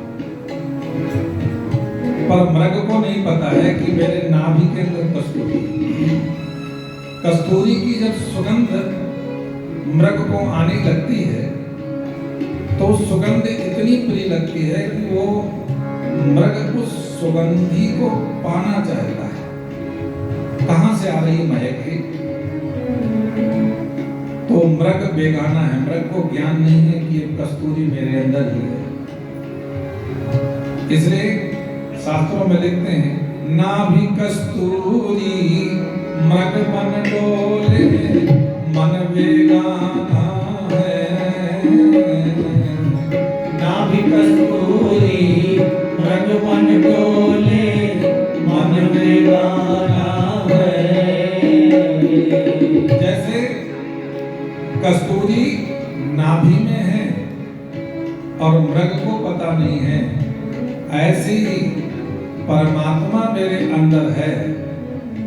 पर मृग को नहीं पता है कि मेरे नाभि के अंदर कस्तूरी है। कस्तूरी की जब सुगंध मृग को आने लगती है तो सुगंध इतनी प्रिय लगती है कि वो मृग उस सुगंधी को पाना चाहता है। कहां से आ रही महक है? तो मृग बेगाना है, मृग को ज्ञान नहीं है कि ये कस्तूरी मेरे अंदर ही है। इसलिए शास्त्रों में लिखते हैं, नाभि कस्तूरी मृग मन डोले मन बेगाना है। नाभि कस्तूरी मृग मन डोले मन बेगाना है। जैसे कस्तूरी नाभि में है और मृग को पता नहीं है, ऐसे ही परमात्मा मेरे अंदर है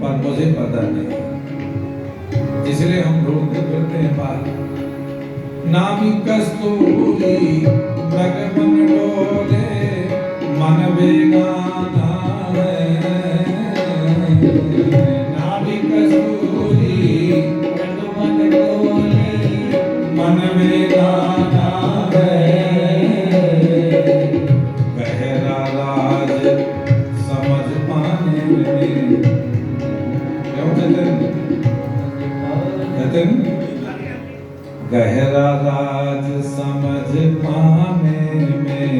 पर मुझे पता नहीं। इसलिए हम ढूंढते फिरते हैं बाहर। नाभि कस्तूरी मृग मन डोले मन बेगाना है। नाभि कस्तूरी मृग मन डोले मन बेगाना है। गहरा राज समझ पाने में, क्यों जतन गहरा राज समझ पाने में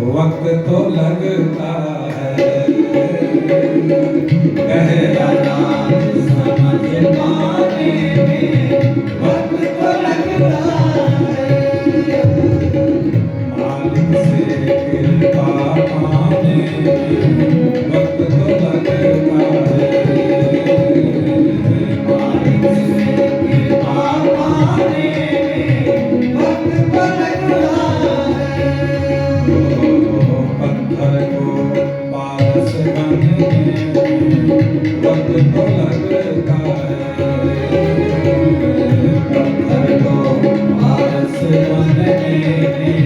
वक्त तो लगता है। गहरा राज समझ पाने में वक्त तो लगता है। मालिक से कृपा पाने में वक्त तो लगता है। मालिक से कृपा पाने में वक्त तो लगता है। पत्थर को पारस बनने में वक्त तो लगता है। पत्थर को पारस बनने में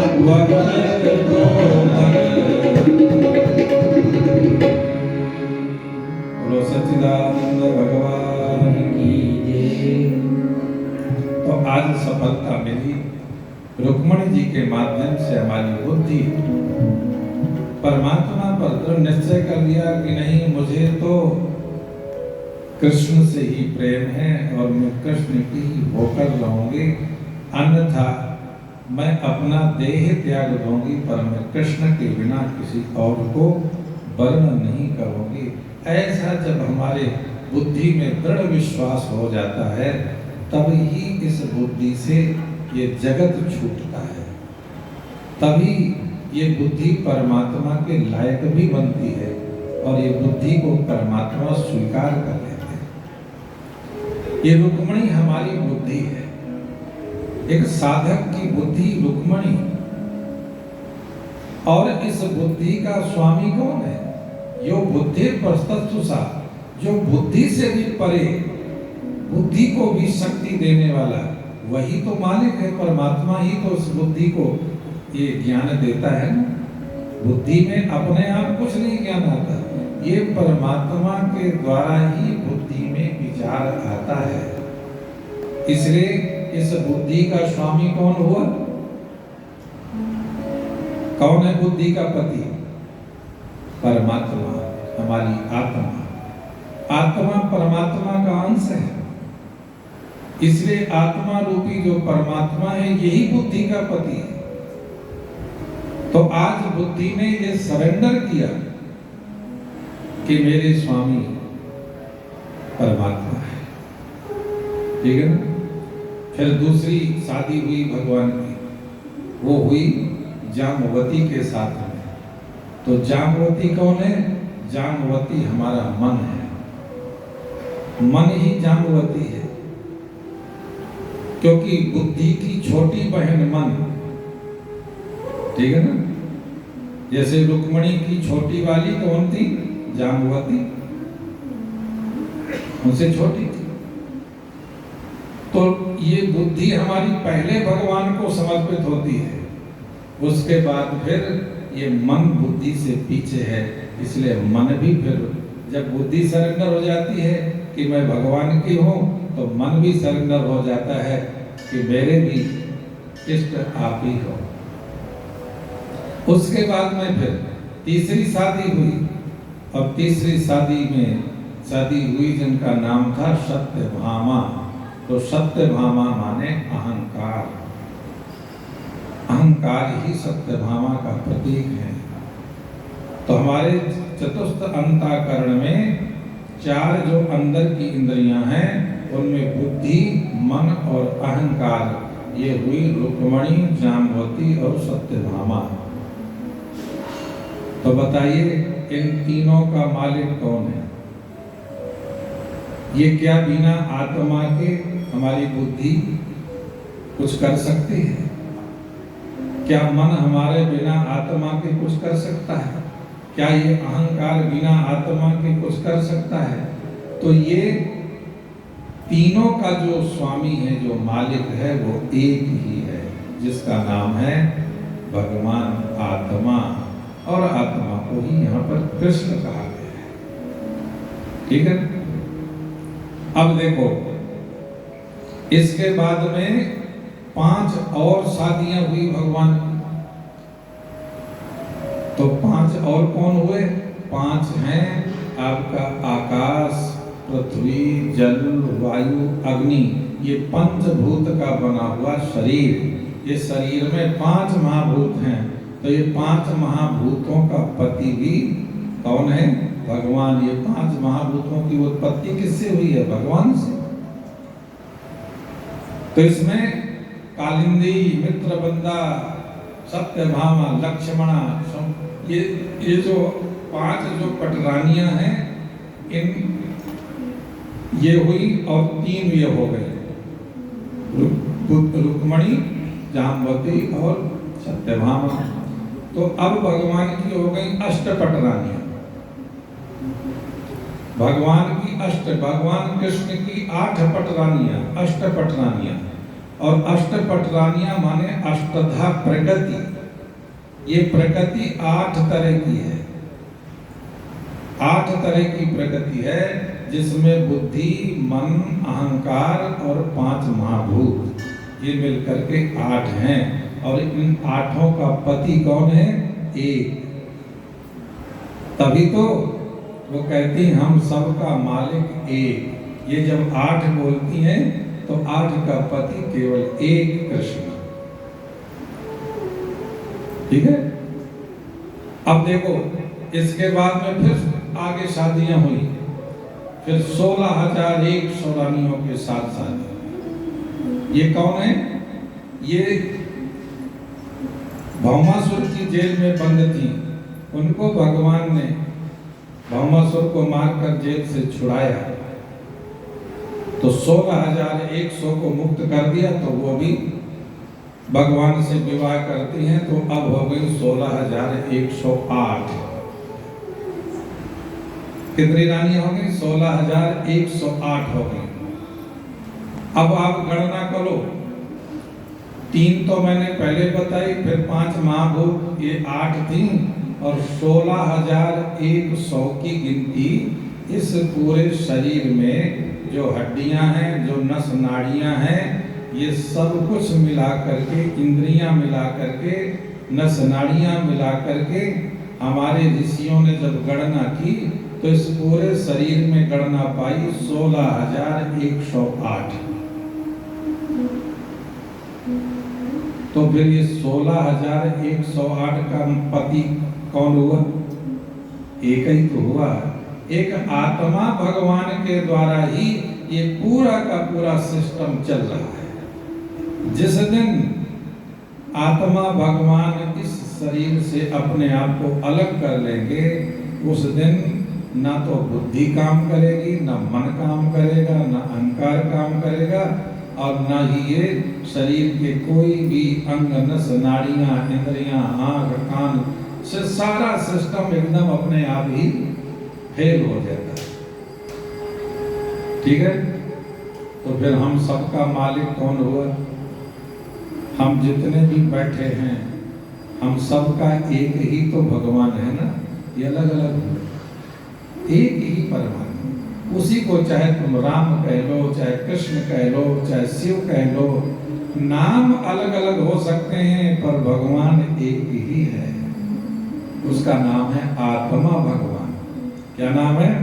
वक्त तो बोलो सच्चिदानंद भगवान की जय। तो आज सफलता मिली रुक्मणी जी के माध्यम से। हमारी बुद्धि परमात्मा पर दृढ़ निश्चय कर लिया कि नहीं, मुझे तो कृष्ण से ही प्रेम है और मैं कृष्ण की ही होकर रहूंगी, अन्यथा मैं अपना देह त्याग दूंगी, पर मैं कृष्ण के बिना किसी और को वर्ण नहीं करूंगी। ऐसा जब हमारे बुद्धि में दृढ़ विश्वास हो जाता है, तब ही इस बुद्धि से ये जगत छूटता है, तभी ये बुद्धि परमात्मा के लायक भी बनती है और ये बुद्धि को परमात्मा स्वीकार कर लेते हैं। ये रुक्मणी हमारी बुद्धि है। एक साधक की बुद्धि रुक्मणी, और इस बुद्धि का स्वामी कौन है? यो बुद्धि प्रस्तुसा, जो बुद्धि से भी परे, बुद्धि को भी शक्ति देने वाला, वही तो मालिक है। परमात्मा ही तो उस बुद्धि को ये ज्ञान देता है। बुद्धि में अपने आप कुछ नहीं ज्ञान आता, ये परमात्मा के द्वारा ही बुद्धि में विचार आता है। इसलिए इस बुद्धि का स्वामी कौन हुआ? कौन है बुद्धि का पति? परमात्मा, हमारी आत्मा। आत्मा परमात्मा का अंश है, इसलिए आत्मा रूपी जो परमात्मा है यही बुद्धि का पति है। तो आज बुद्धि ने ये सरेंडर किया कि मेरे स्वामी परमात्मा है, ठीक है ना। फिर दूसरी शादी हुई भगवान की, वो हुई जामवती के साथ में। तो जामवती कौन है? जामवती हमारा मन है, मन ही जामवती है। क्योंकि बुद्धि की छोटी बहन मन, ठीक है ना। जैसे रुक्मणी की छोटी वाली कौन थी? जाम्बवती, उनसे छोटी थी। तो ये बुद्धि हमारी पहले भगवान को समर्पित होती है, उसके बाद फिर ये मन बुद्धि से पीछे है। इसलिए मन भी फिर जब बुद्धि सरेंडर हो जाती है कि मैं भगवान की हूँ, तो मन भी सरेंडर हो जाता है कि मेरे भी इष्ट आप ही हो। उसके बाद में फिर तीसरी शादी हुई, और तीसरी शादी हुई जिनका नाम था सत्यभामा। तो सत्यभामा माने अहंकार, अहंकार ही सत्यभामा का प्रतीक है। तो हमारे चतुस्थ अंतःकरण में 4 जो अंदर की इंद्रियां हैं, उनमें बुद्धि, मन और अहंकार, ये हुई रुक्मणी, जाम्बवती और सत्यभामा। तो बताइए इन तीनों का मालिक कौन है? ये क्या बिना आत्मा के हमारी बुद्धि कुछ कर सकती है? क्या मन हमारे बिना आत्मा के कुछ कर सकता है? क्या ये अहंकार बिना आत्मा के कुछ कर सकता है? तो ये तीनों का जो स्वामी है, जो मालिक है, वो एक ही है, जिसका नाम है भगवान आत्मा। और आत्मा को ही यहाँ पर कृष्ण कहा गया है, ठीक है। अब देखो, इसके बाद में 5 और शादियां हुई भगवान की। तो 5 और कौन हुए? 5 हैं आपका आकाश, पृथ्वी, जल, वायु, अग्नि। ये पंचभूत का बना हुआ शरीर। ये शरीर में 5 महाभूत हैं। तो ये 5 महाभूतों का पति भी कौन है? भगवान। ये 5 महाभूतों की उत्पत्ति किससे हुई है? भगवान से। तो इसमें कालिंदी, मित्रबंदा, सत्यभामा, लक्ष्मणा, ये जो 5 जो पटरानियां हैं, इन ये हुई, और 3 ये हो गए, रुक्मणी, जाम्बवती और सत्यभामा। तो अब भगवान की हो गई अष्टपटरानियां। भगवान कृष्ण की 8 पटरानियां, अष्टपटरानियां। और अष्टपटरानियां माने अष्टधा प्रगति। ये प्रगति 8 तरह की है। 8 तरह की प्रगति है, जिसमें बुद्धि, मन, अहंकार और 5 महाभूत, ये मिलकर के 8 हैं। और इन 8 का पति कौन है? एक। तभी तो वो कहती हम सबका मालिक एक। ये जब 8 बोलती हैं, तो 8 का पति केवल एक, कृष्ण। ठीक है। अब देखो, इसके बाद में फिर आगे शादियां हुई। फिर 16,001 रानियों के साथ शादी। ये कौन है? ये भौमासुर की जेल में बंद थी, उनको भगवान ने भौमासुर को मारकर जेल से छुड़ाया। तो 16,100 को मुक्त कर दिया, तो वो भी भगवान से विवाह करती हैं। तो अब हो गई 16,108। कितनी रानी हो गई? 16,108 हो गई। अब आप गणना करो। 3 तो मैंने पहले बताई, फिर 5 महाभूत, ये 8 थी, और 16,100 की गिनती इस पूरे शरीर में जो हड्डियां हैं, जो नस नाड़ियां हैं, ये सब कुछ मिला करके, इंद्रियां मिला करके, नस नाड़ियां मिला करके हमारे ऋषियों ने जब गणना की, तो इस पूरे शरीर में गणना पाई 16,108। तो फिर ये 16,108 का पति कौन हुआ? एक ही तो हुआ। एक आत्मा भगवान के द्वारा ही ये पूरा का पूरा सिस्टम चल रहा है। जिस दिन आत्मा भगवान इस शरीर से अपने आप को अलग कर लेंगे, उस दिन ना तो बुद्धि काम करेगी, ना मन काम करेगा, ना अहंकार काम करेगा। और न ही ये शरीर के कोई भी अंग, नस, नाड़ियां, इंद्रियां, आंख, कान से सारा सिस्टम एकदम अपने आप ही फेल हो जाता है। ठीक है, तो फिर हम सबका मालिक कौन हुआ? हम जितने भी बैठे हैं, हम सबका एक ही तो भगवान है ना, ये अलग अलग हुए, एक ही परमात्मा। उसी को चाहे तुम राम कह लो, चाहे कृष्ण कह लो, चाहे शिव कह लो, नाम अलग अलग हो सकते हैं पर भगवान एक ही है। उसका नाम है आत्मा भगवान। क्या नाम है?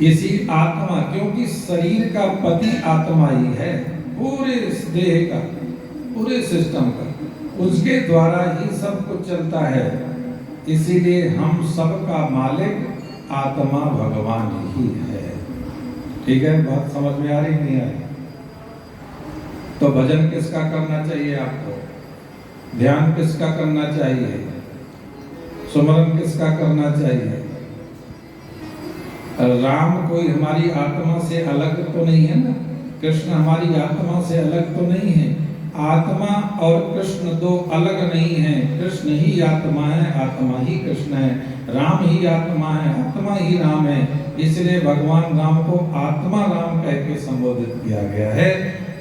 इसी आत्मा, क्योंकि शरीर का पति आत्मा ही है, पूरे इस देह का, पूरे सिस्टम का, उसके द्वारा ही सब कुछ चलता है। इसीलिए हम सबका मालिक आत्मा भगवान ही है। ठीक है, बात समझ में आ रही नहीं आ रही? तो भजन किसका करना चाहिए आपको? ध्यान किसका करना चाहिए? सुमरन किसका करना चाहिए? राम कोई हमारी आत्मा से अलग तो नहीं है ना, कृष्ण हमारी आत्मा से अलग तो नहीं है। आत्मा और कृष्ण दो अलग नहीं है। कृष्ण ही आत्मा है, आत्मा ही कृष्ण है। राम ही आत्मा है, आत्मा ही राम है। इसलिए भगवान राम को आत्मा राम कह के संबोधित किया गया है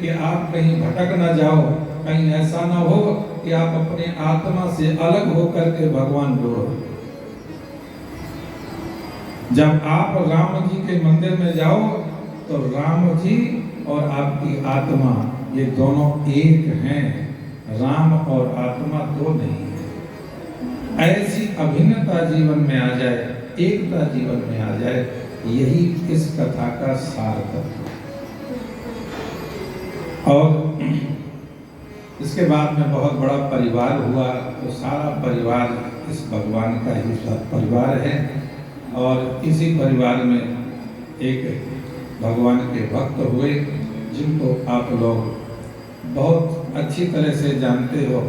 कि आप कहीं भटक न जाओ, कहीं ऐसा ना हो कि आप अपने आत्मा से अलग होकर के भगवान जोड़ो। जब आप राम जी के मंदिर में जाओ तो राम जी और आपकी आत्मा ये दोनों एक हैं, राम और आत्मा दो नहीं है। ऐसी अभिन्नता जीवन में आ जाए, एकता जीवन में आ जाए, यही इस कथा का सार तत्व। और इसके बाद में बहुत बड़ा परिवार हुआ, तो सारा परिवार इस भगवान का ही परिवार है। और इसी परिवार में एक भगवान के भक्त हुए जिनको आप लोग बहुत अच्छी तरह से जानते हो,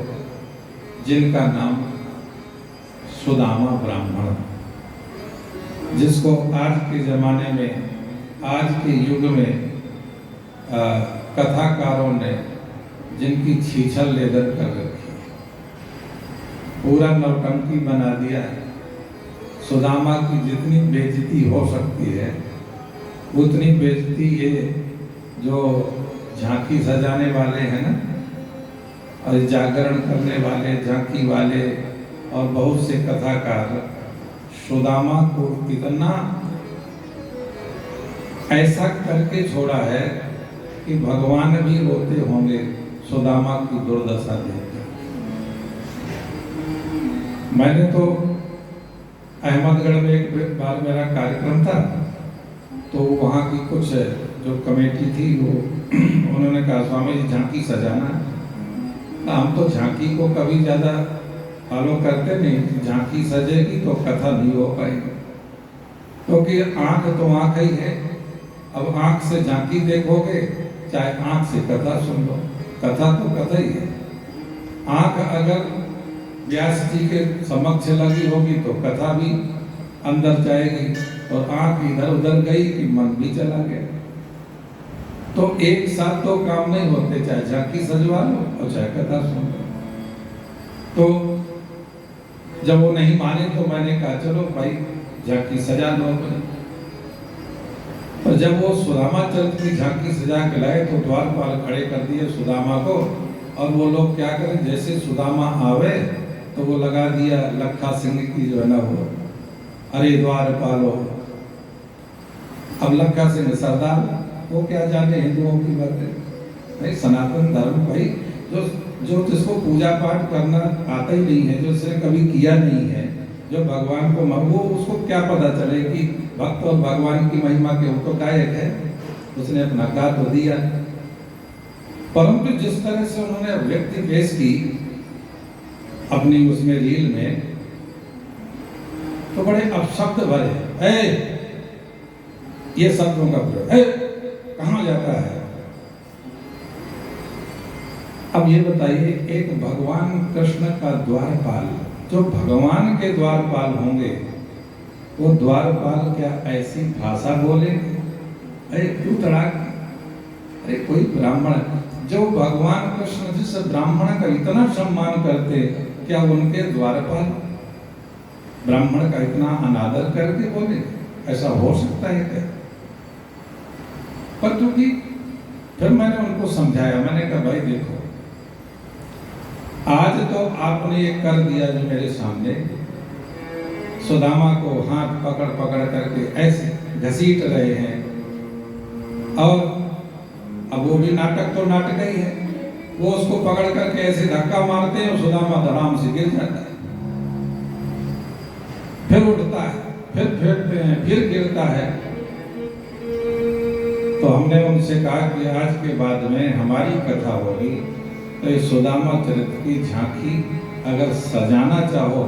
जिनका नाम सुदामा ब्राह्मण, जिसको आज के ज़माने में, आज के युग में कथाकारों ने जिनकी छीछल लेदर कर रखी है, पूरा नौटंकी बना दिया है। सुदामा की जितनी बेइज्जती हो सकती है उतनी बेइज्जती ये जो झांकी सजाने वाले हैं ना, और जागरण करने वाले, झांकी वाले और बहुत से कथाकार सुदामा को इतना ऐसा करके छोड़ा है कि भगवान भी रोते होंगे सुदामा की दुर्दशा देखकर। मैंने तो अहमदगढ़ में एक बार मेरा कार्यक्रम था, तो वहाँ की कुछ जो कमेटी थी वो उन्होंने कहा स्वामी जी झांकी सजाना। हम तो झांकी को कभी ज़्यादा फॉलो करते नहीं, झांकी सजेगी तो कथा नहीं हो पाएगी, क्योंकि आँख तो आँख ही है। अब आँख से झांकी देखोगे, चाहे आँख से कथा सुन लो, कथा तो कथा ही है। आँख अगर व्यास जी के समक्ष लगी होगी तो कथा भी अंदर जाएगी, और आँख इधर उधर गई कि मन भी चला गया। तो एक साथ तो काम नहीं होते, चाहे झांकी सजवा लो और चाहे कथा सुन लो। तो जब वो नहीं माने तो मैंने कहा चलो भाई झांकी सजा लो अपने। पर जब वो सुदामा चरित्र की झांकी सजा के लाए तो द्वारपाल खड़े कर दिए सुदामा को, और वो लोग क्या करें, जैसे सुदामा आवे तो वो लगा दिया लखा सिंह की जो है ना वो, अरे द्वारपालो। अब लखा सिंह सरदार, वो क्या जाने हिंदुओं की बातें। भाई सनातन धर्म, भाई जो जिसको पूजा पाठ करना आता ही नहीं है, जो उसने कभी किया नहीं है, जो भगवान को, वो उसको क्या पता चले कि भक्त और भगवान की महिमा के, वो तो गायक है, उसने अपना गा तो दिया। परंतु जिस तरह से उन्होंने व्यक्ति पेश की अपनी उसमें रील में, तो बड़े अपशब्द भरे, ये शब्दों का प्रयोग, कहाँ जाता है। अब ये बताइए, एक भगवान कृष्ण का द्वारपाल, जो भगवान के द्वारपाल होंगे, वो द्वारपाल क्या ऐसी भाषा बोले? क्यों तड़ाक? अरे कोई ब्राह्मण, जो भगवान कृष्ण जिस ब्राह्मण का इतना सम्मान करते, क्या उनके द्वारपाल ब्राह्मण का इतना अनादर करके बोले? ऐसा हो सकता है क्या? पर क्योंकि फिर मैंने उनको समझाया, मैंने कहा भाई देखो, आज तो आपने ये कर दिया जो मेरे सामने, सुदामा को हाथ पकड़ पकड़ करके ऐसे घसीट रहे हैं, और अब वो भी नाटक तो नाटक ही है, वो उसको पकड़ करके ऐसे धक्का मारते हैं और सुदामा धड़ाम से गिर जाता है, फिर उठता है, फिर फेंकते हैं, फिर गिरता है। तो हमने उनसे कहा कि आज के बाद में हमारी कथा होगी तो ये सुदामा चरित्र की झांकी अगर सजाना चाहो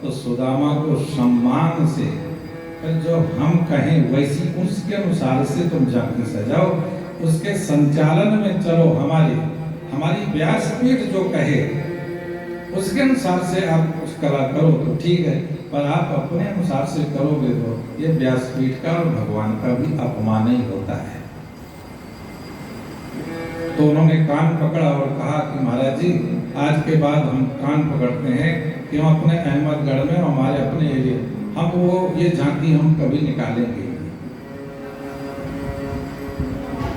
तो सुदामा को सम्मान से, फिर जो हम कहें वैसी उसके अनुसार से तुम झांकी सजाओ, उसके संचालन में चलो, हमारी व्यासपीठ जो कहे उसके अनुसार से आप कुछ कला करो तो ठीक है, पर आप अपने अनुसार से करोगे तो ये व्यासपीठ का और भगवान का भी अपमान ही होता है। तो उन्होंने कान पकड़ा और कहा कि महाराज जी, आज के बाद हम कान पकड़ते हैं कि हम अपने अहमदगढ़ में, हमारे अपने एरिया, हम वो ये झांकी हम कभी निकालेंगे,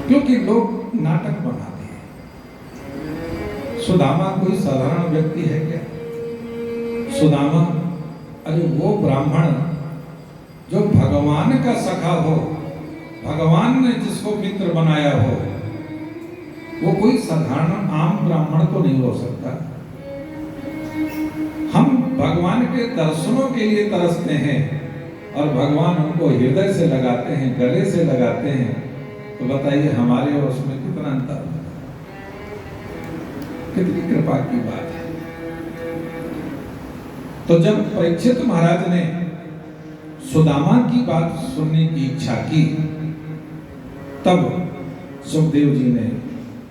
क्योंकि लोग नाटक बनाते हैं। सुदामा कोई साधारण व्यक्ति है क्या? सुदामा, अरे वो ब्राह्मण जो भगवान का सखा हो, भगवान ने जिसको मित्र बनाया हो, वो कोई साधारण आम ब्राह्मण तो नहीं हो सकता। हम भगवान के दर्शनों के लिए तरसते हैं और भगवान हमको हृदय से लगाते हैं, गले से लगाते हैं, तो बताइए हमारे और उसमें कितना अंतर, कितनी कृपा की बात है। तो जब परीक्षित महाराज ने सुदामा की बात सुनने की इच्छा की, तब सुखदेव जी ने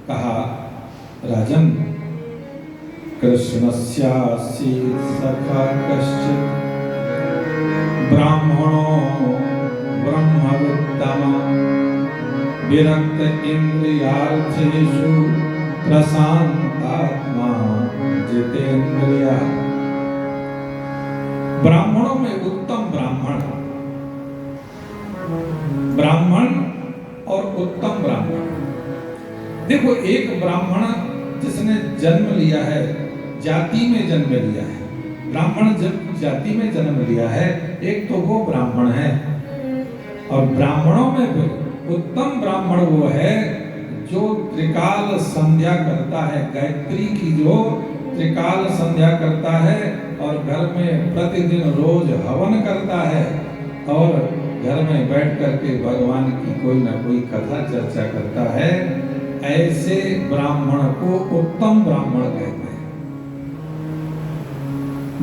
कहा, राजन, कृष्णस्यासि सखा कश्चित् ब्राह्मणो ब्रह्मविद्तम विरक्त इंद्रियार्थेषु प्रशांतात्मा जितेन्द्रियः। ब्राह्मणों में उत्तम ब्राह्मण और उत्तम ब्राह्मण। देखो, एक ब्राह्मण जिसने जन्म लिया है, जाति में जन्म लिया है, ब्राह्मण जब जाति में जन्म लिया है, एक तो वो ब्राह्मण है, और ब्राह्मणों में भी उत्तम ब्राह्मण वो है जो त्रिकाल संध्या करता है, गायत्री की जो त्रिकाल संध्या करता है, और घर में प्रतिदिन रोज हवन करता है, और घर में बैठ करके भगवान की कोई ना कोई कथा चर्चा करता है। ऐसे ब्राह्मण को उत्तम ब्राह्मण कहते हैं।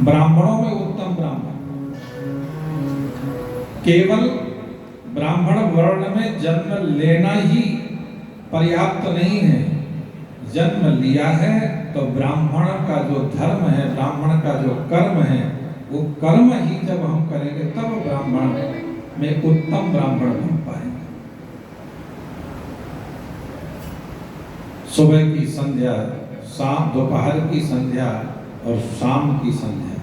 ब्राह्मणों में उत्तम ब्राह्मण, केवल ब्राह्मण वर्ण में जन्म लेना ही पर्याप्त नहीं है। जन्म लिया है तो ब्राह्मण का जो धर्म है, ब्राह्मण का जो कर्म है, वो कर्म ही जब हम करेंगे तब ब्राह्मण में उत्तम ब्राह्मण बन पाएंगे। सुबह की संध्या, शाम, दोपहर की संध्या और शाम की संध्या,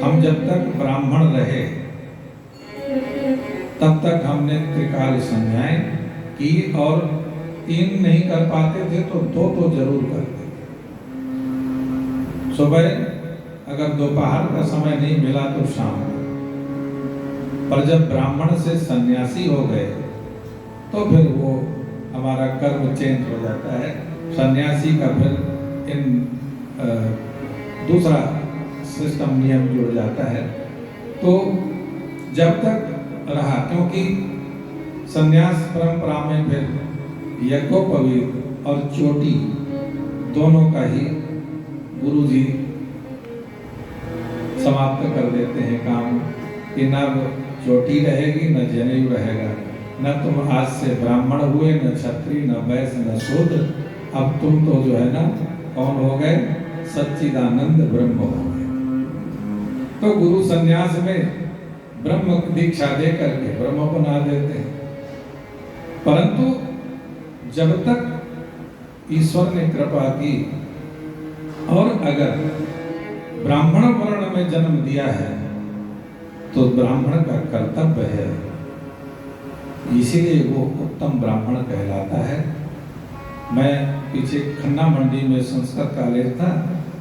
हम जब तक ब्राह्मण रहे तब तक हमने त्रिकाल संध्याएं की, और 3 नहीं कर पाते थे तो 2 तो जरूर करते। सुबह, अगर दोपहर का समय नहीं मिला तो शाम। पर जब ब्राह्मण से सन्यासी हो गए तो फिर वो हमारा कर्म चेंज हो जाता है। सन्यासी का फिर दूसरा सिस्टम, नियम जुड़ जाता है। तो जब तक रहा, क्योंकि सन्यास परंपरा में फिर यज्ञोपवीत और चोटी दोनों का ही गुरुजी समाप्त कर देते हैं काम, कि न चोटी रहेगी न जनेऊ रहेगा, न तुम आज से ब्राह्मण हुए, न क्षत्रिय, न वैश्य, न शूद्र, अब तुम तो जो है ना कौन हो गए, सच्चिदानंद ब्रह्म हो गए। तो गुरु सन्यास में ब्रह्म दीक्षा दे करके ब्रह्म बना देते हैं। परंतु जब तक ईश्वर ने कृपा की और अगर ब्राह्मण वर्ण में जन्म दिया है तो ब्राह्मण का कर्तव्य है, इसीलिए वो उत्तम ब्राह्मण कहलाता है। मैं पीछे खन्ना मंडी में संस्कृत कॉलेज था,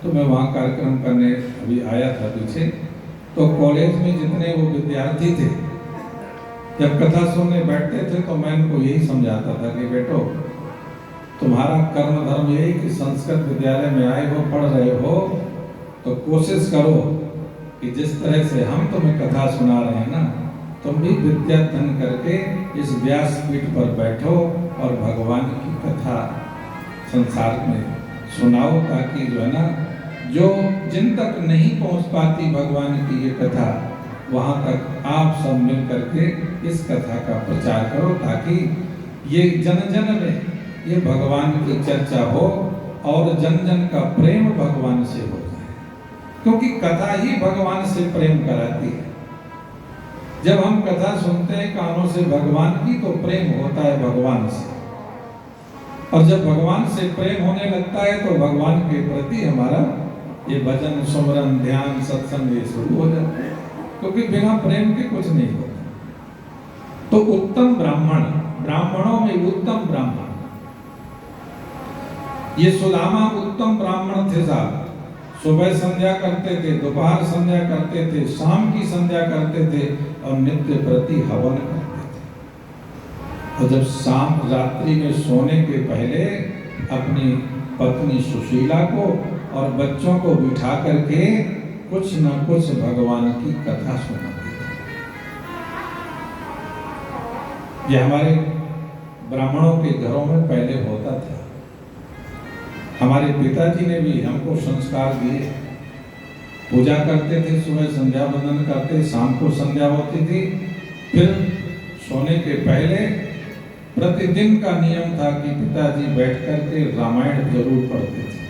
तो मैं वहाँ कार्यक्रम करने अभी आया था पीछे। तो कॉलेज में जितने वो विद्यार्थी थे, जब कथा सुनने बैठते थे तो मैं उनको यही समझाता था कि बेटो, तुम्हारा कर्म धर्म यही कि संस्कृत विद्यालय में आए हो, पढ़ रहे हो, तो कोशिश करो कि जिस तरह से हम तुम्हें कथा सुना रहे हैं ना, तुम भी विद्या धन करके इस व्यासपीठ पर बैठो और भगवान की कथा संसार में सुनाओ, ताकि जो है ना, जो जिन तक नहीं पहुंच पाती भगवान की ये कथा, वहां तक आप सब मिल करके इस कथा का प्रचार करो, ताकि ये जन जन में ये भगवान की चर्चा हो और जन जन का प्रेम भगवान से हो जाए, क्योंकि कथा ही भगवान से प्रेम कराती है। जब हम कथा सुनते हैं कानों से भगवान की, तो प्रेम होता है भगवान से, और जब भगवान से प्रेम होने लगता है तो भगवान के प्रति हमारा ये भजन सुमरन ध्यान सत्संग ये शुरू हो जाता है, क्योंकि बिना प्रेम के कुछ नहीं होता। तो उत्तम ब्राह्मण, ब्राह्मणों में उत्तम ब्राह्मण, ये सुदामा उत्तम ब्राह्मण थे साहब। सुबह संध्या करते थे, दोपहर संध्या करते थे, शाम की संध्या करते थे और नित्य प्रति हवन करते थे। और जब शाम रात्रि में सोने के पहले अपनी पत्नी सुशीला को और बच्चों को बिठा करके कुछ न कुछ भगवान की कथा सुनाते थे। यह हमारे ब्राह्मणों के घरों में पहले होता था। हमारे पिताजी ने भी हमको संस्कार दिए, पूजा करते थे, सुबह संध्या वंदन करते, शाम को संध्या होती थी। फिर सोने के पहले प्रतिदिन का नियम था कि पिताजी बैठ करके रामायण जरूर पढ़ते थे।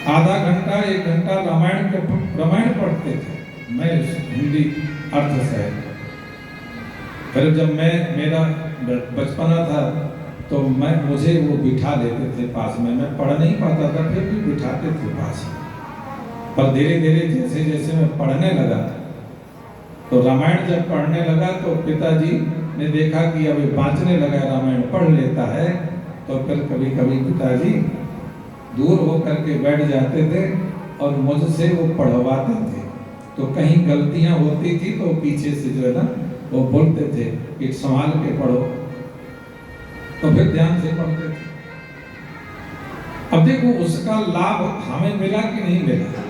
आधा घंटा 1 घंटा रामायण पढ़ते थे। मैं हिंदी अर्थ से, फिर जब मेरा बचपना था तो मुझे वो बिठा लेते थे पास में। मैं पढ़ नहीं पाता था, फिर भी बिठाते थे पास में। पर धीरे धीरे जैसे जैसे मैं पढ़ने लगा, तो रामायण जब पढ़ने लगा तो पिताजी ने देखा कि अभी बाँचने लगा, रामायण पढ़ लेता है, तो फिर कभी कभी पिताजी दूर होकर के बैठ जाते थे और मुझसे वो पढ़वाते थे। तो कहीं गलतियां होती थी तो पीछे से जो है ना वो बोलते थे कि संभाल के पढ़ो, तो फिर ध्यान से पढ़ते थे। अब देखो उसका लाभ हमें मिला कि नहीं मिला।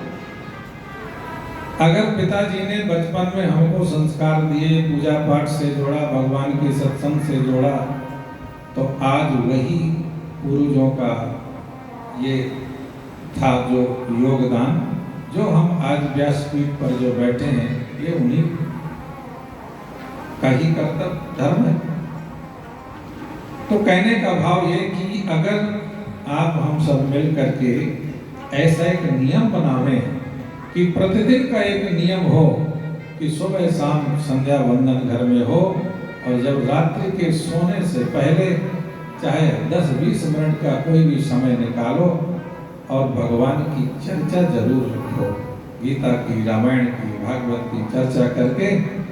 अगर पिताजी ने बचपन में हमको संस्कार दिए, पूजा पाठ से जोड़ा, भगवान के सत्संग से जोड़ा, तो आज वही पूर्वजों का ये था जो योगदान, जो हम आज व्यासपीठ पर जो बैठे हैं, ये उन्हीं का ही कर्तव्य धर्म है। तो कहने का भाव ये कि अगर आप हम सब मिल करके ऐसा एक नियम बनावें कि प्रतिदिन का एक नियम हो कि सुबह शाम संध्या वंदन घर में हो, और जब रात्रि के सोने से पहले चाहे 10-20 मिनट का कोई भी समय निकालो और भगवान की चर्चा जरूर रखो, गीता की, रामायण की, भागवत की चर्चा करके,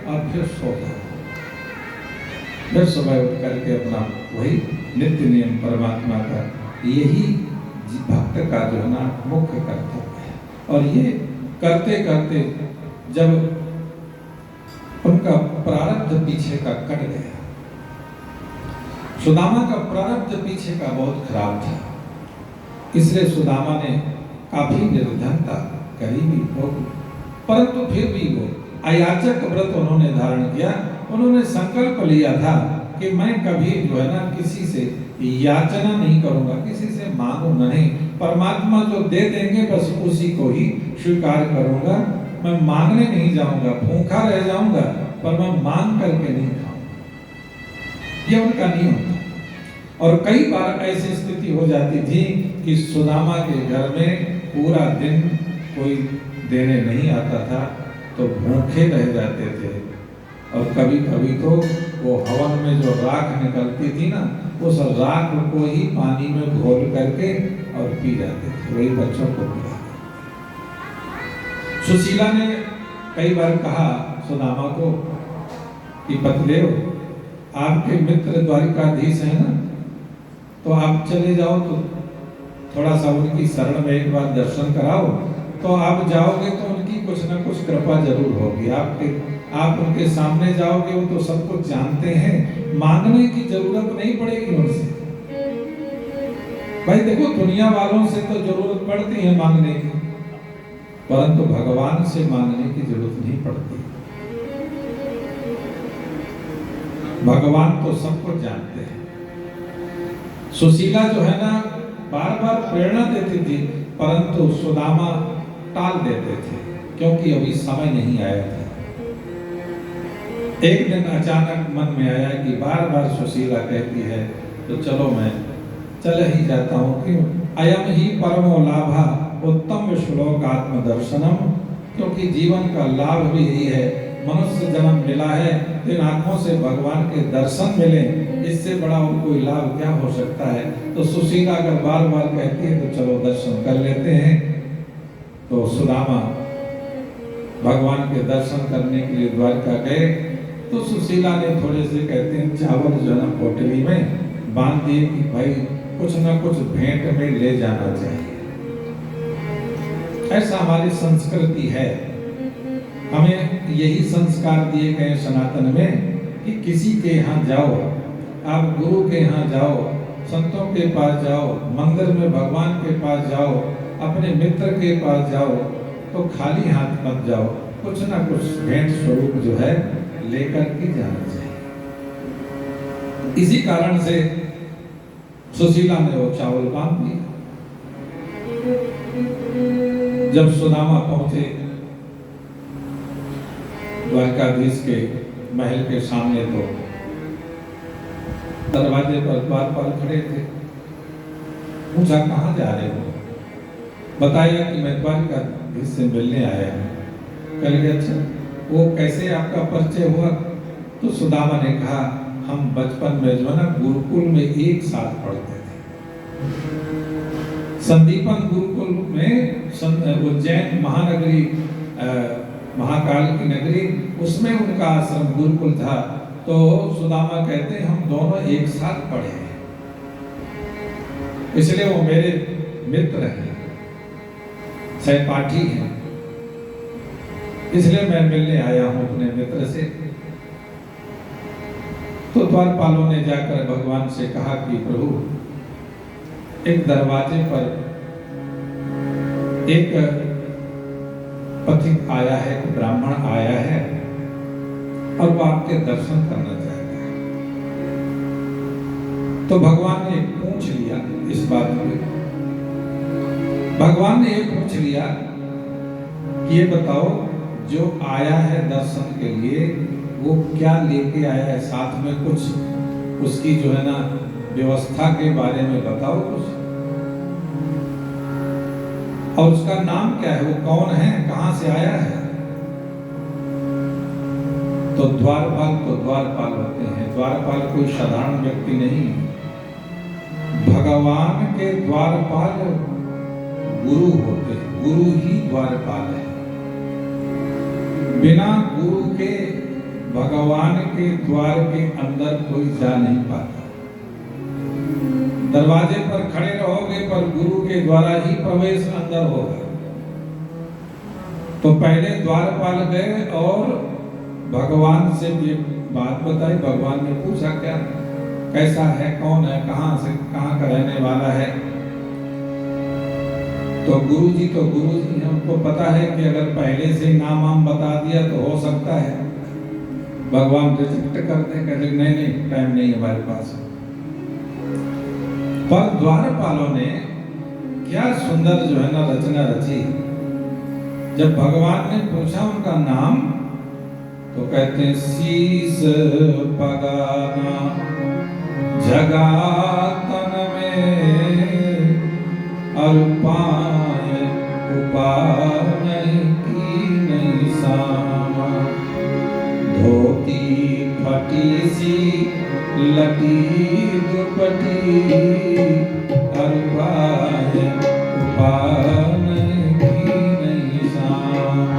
और फिर सो जाओ। फिर सुबह उठ करके अपना वही नित्य नियम परमात्मा का, यही भक्त का जो है ना मुख्य कर्तव्य है। और ये करते करते जब उनका प्रारब्ध पीछे का कट गया, सुदामा का प्रारब्ध पीछे का बहुत खराब था, इसलिए सुदामा ने काफी निर्धनता गरीबी भोगी, परंतु फिर भी वो अयाचक व्रत उन्होंने धारण किया। उन्होंने संकल्प लिया था कि मैं कभी जो है ना किसी से याचना नहीं करूंगा, किसी से मांगूंगा नहीं, परमात्मा जो दे देंगे बस उसी को ही स्वीकार करूंगा। मैं मांगने नहीं जाऊंगा, भूखा रह जाऊंगा, पर मैं मांग करके नहीं खाऊंगा। ये उनका नियम था। और कई बार ऐसी स्थिति हो जाती थी कि सुदामा के घर में पूरा दिन कोई देने नहीं आता था, तो भूखे रह जाते थे। और कभी कभी तो वो हवन में जो राख निकलती थी ना, उस राख को ही पानी में घोल करके और पी जाते थे, वही बच्चों को पिलाते। सुशीला ने कई बार कहा सुदामा को कि पतले हो, आपके मित्र द्वारिकाधीश है ना, तो आप चले जाओ, तो थोड़ा सा उनकी शरण में एक बार दर्शन कराओ, तो आप जाओगे तो उनकी कुछ ना कुछ कृपा जरूर होगी। आप उनके सामने जाओगे, वो तो सब कुछ जानते हैं, मांगने की जरूरत नहीं पड़ेगी उनसे। भाई देखो, दुनिया वालों से तो जरूरत पड़ती है मांगने की, परंतु भगवान से मांगने की जरूरत नहीं पड़ती। भगवान तो सब कुछ जानते हैं। सुशीला जो है ना, बार बार प्रेरणा देती थी, परंतु सुदामा टाल देते थे, क्योंकि अभी समय नहीं आया था। एक दिन अचानक मन में आया कि बार बार सुशीला कहती है, तो चलो मैं चल ही जाता हूँ। क्यों? अयम ही परमो लाभा उत्तम श्लोक आत्म दर्शनम, क्योंकि जीवन का लाभ भी यही है, मनुष्य जन्म मिला है तो इन आंखों से भगवान के दर्शन मिले, इससे बड़ा और कोई लाभ क्या हो सकता है। तो सुशीला अगर बार बार कहती है तो चलो दर्शन कर लेते हैं। तो सुदामा भगवान के दर्शन करने के लिए द्वारका गए, तो सुशीला ने थोड़े से कहते हैं चावल जो है ना पोटली में बांध दिए कि भाई कुछ ना कुछ भेंट में ले जाना चाहिए। ऐसा हमारी संस्कृति है, हमें यही संस्कार दिए गए सनातन में कि किसी के यहाँ जाओ, आप गुरु के यहाँ जाओ, संतों के पास जाओ, मंदिर में भगवान के पास जाओ, अपने मित्र के पास जाओ, तो खाली हाथ मत जाओ, कुछ ना कुछ भेंट स्वरूप जो है लेकर के जाना चाहिए। इसी कारण से सुशीला ने वो चावल बांध दिया। जब सुदामा पहुंचे द्वारकाधीश के महल के सामने, तो दरवाजे पर द्वारपाल खड़े थे। पूछा कहाँ जा रहे हो? बताया कि मैं द्वारकाधीश से मिलने आया हूँ। कह गया अच्छा, वो कैसे आपका परिचय हुआ? तो सुदामा ने कहा हम बचपन में जो है ना गुरुकुल में एक साथ पढ़ते थे। संदीपन गुरुकुल में उज्जैन महानगरी, महाकाल की नगरी, उसमें उनका आश्रम गुरुकुल था। तो सुदामा कहते हैं हम दोनों एक साथ पढ़े हैं, इसलिए वो मेरे मित्र हैं, सहपाठी हैं, इसलिए मैं मिलने आया हूं अपने मित्र से। तो द्वारपालों ने जाकर भगवान से कहा कि प्रभु, एक दरवाजे पर एक पथिक आया है, एक ब्राह्मण आया है और वो आपके दर्शन करना चाहता है। तो भगवान ने पूछ लिया इस बात में, भगवान ने ये पूछ लिया कि ये बताओ जो आया है दर्शन के लिए वो क्या लेके आया है साथ में, कुछ उसकी जो है ना व्यवस्था के बारे में बताओ कुछ, और उसका नाम क्या है, वो कौन है, कहां से आया है। तो द्वारपाल होते हैं। द्वारपाल कोई साधारण व्यक्ति नहीं, भगवान के द्वारपाल गुरु होते हैं, गुरु ही द्वारपाल है। बिना गुरु के भगवान के द्वार के अंदर कोई जा नहीं पाता। दरवाजे पर खड़े रहोगे पर गुरु के द्वारा ही प्रवेश अंदर होगा। तो पहले द्वारपाल गए और भगवान से ये बात बताई। भगवान ने पूछा क्या, कैसा है, कौन है, कहां से, कहां का रहने वाला है। तो गुरु जी हैं, उनको पता है कि अगर पहले से नाम वाम बता दिया तो हो सकता है भगवान रिजेक्ट कर दे, कहते नहीं टाइम नहीं हमारे पास। पर द्वारपालों ने क्या सुंदर जो है ना रचना रची। जब भगवान ने पूछा उनका नाम तो कहते हैं शीस पगाना जगातन में और पाए उपाय की नहीं सामा धोती अरुपाय उपान की नहीं शाम।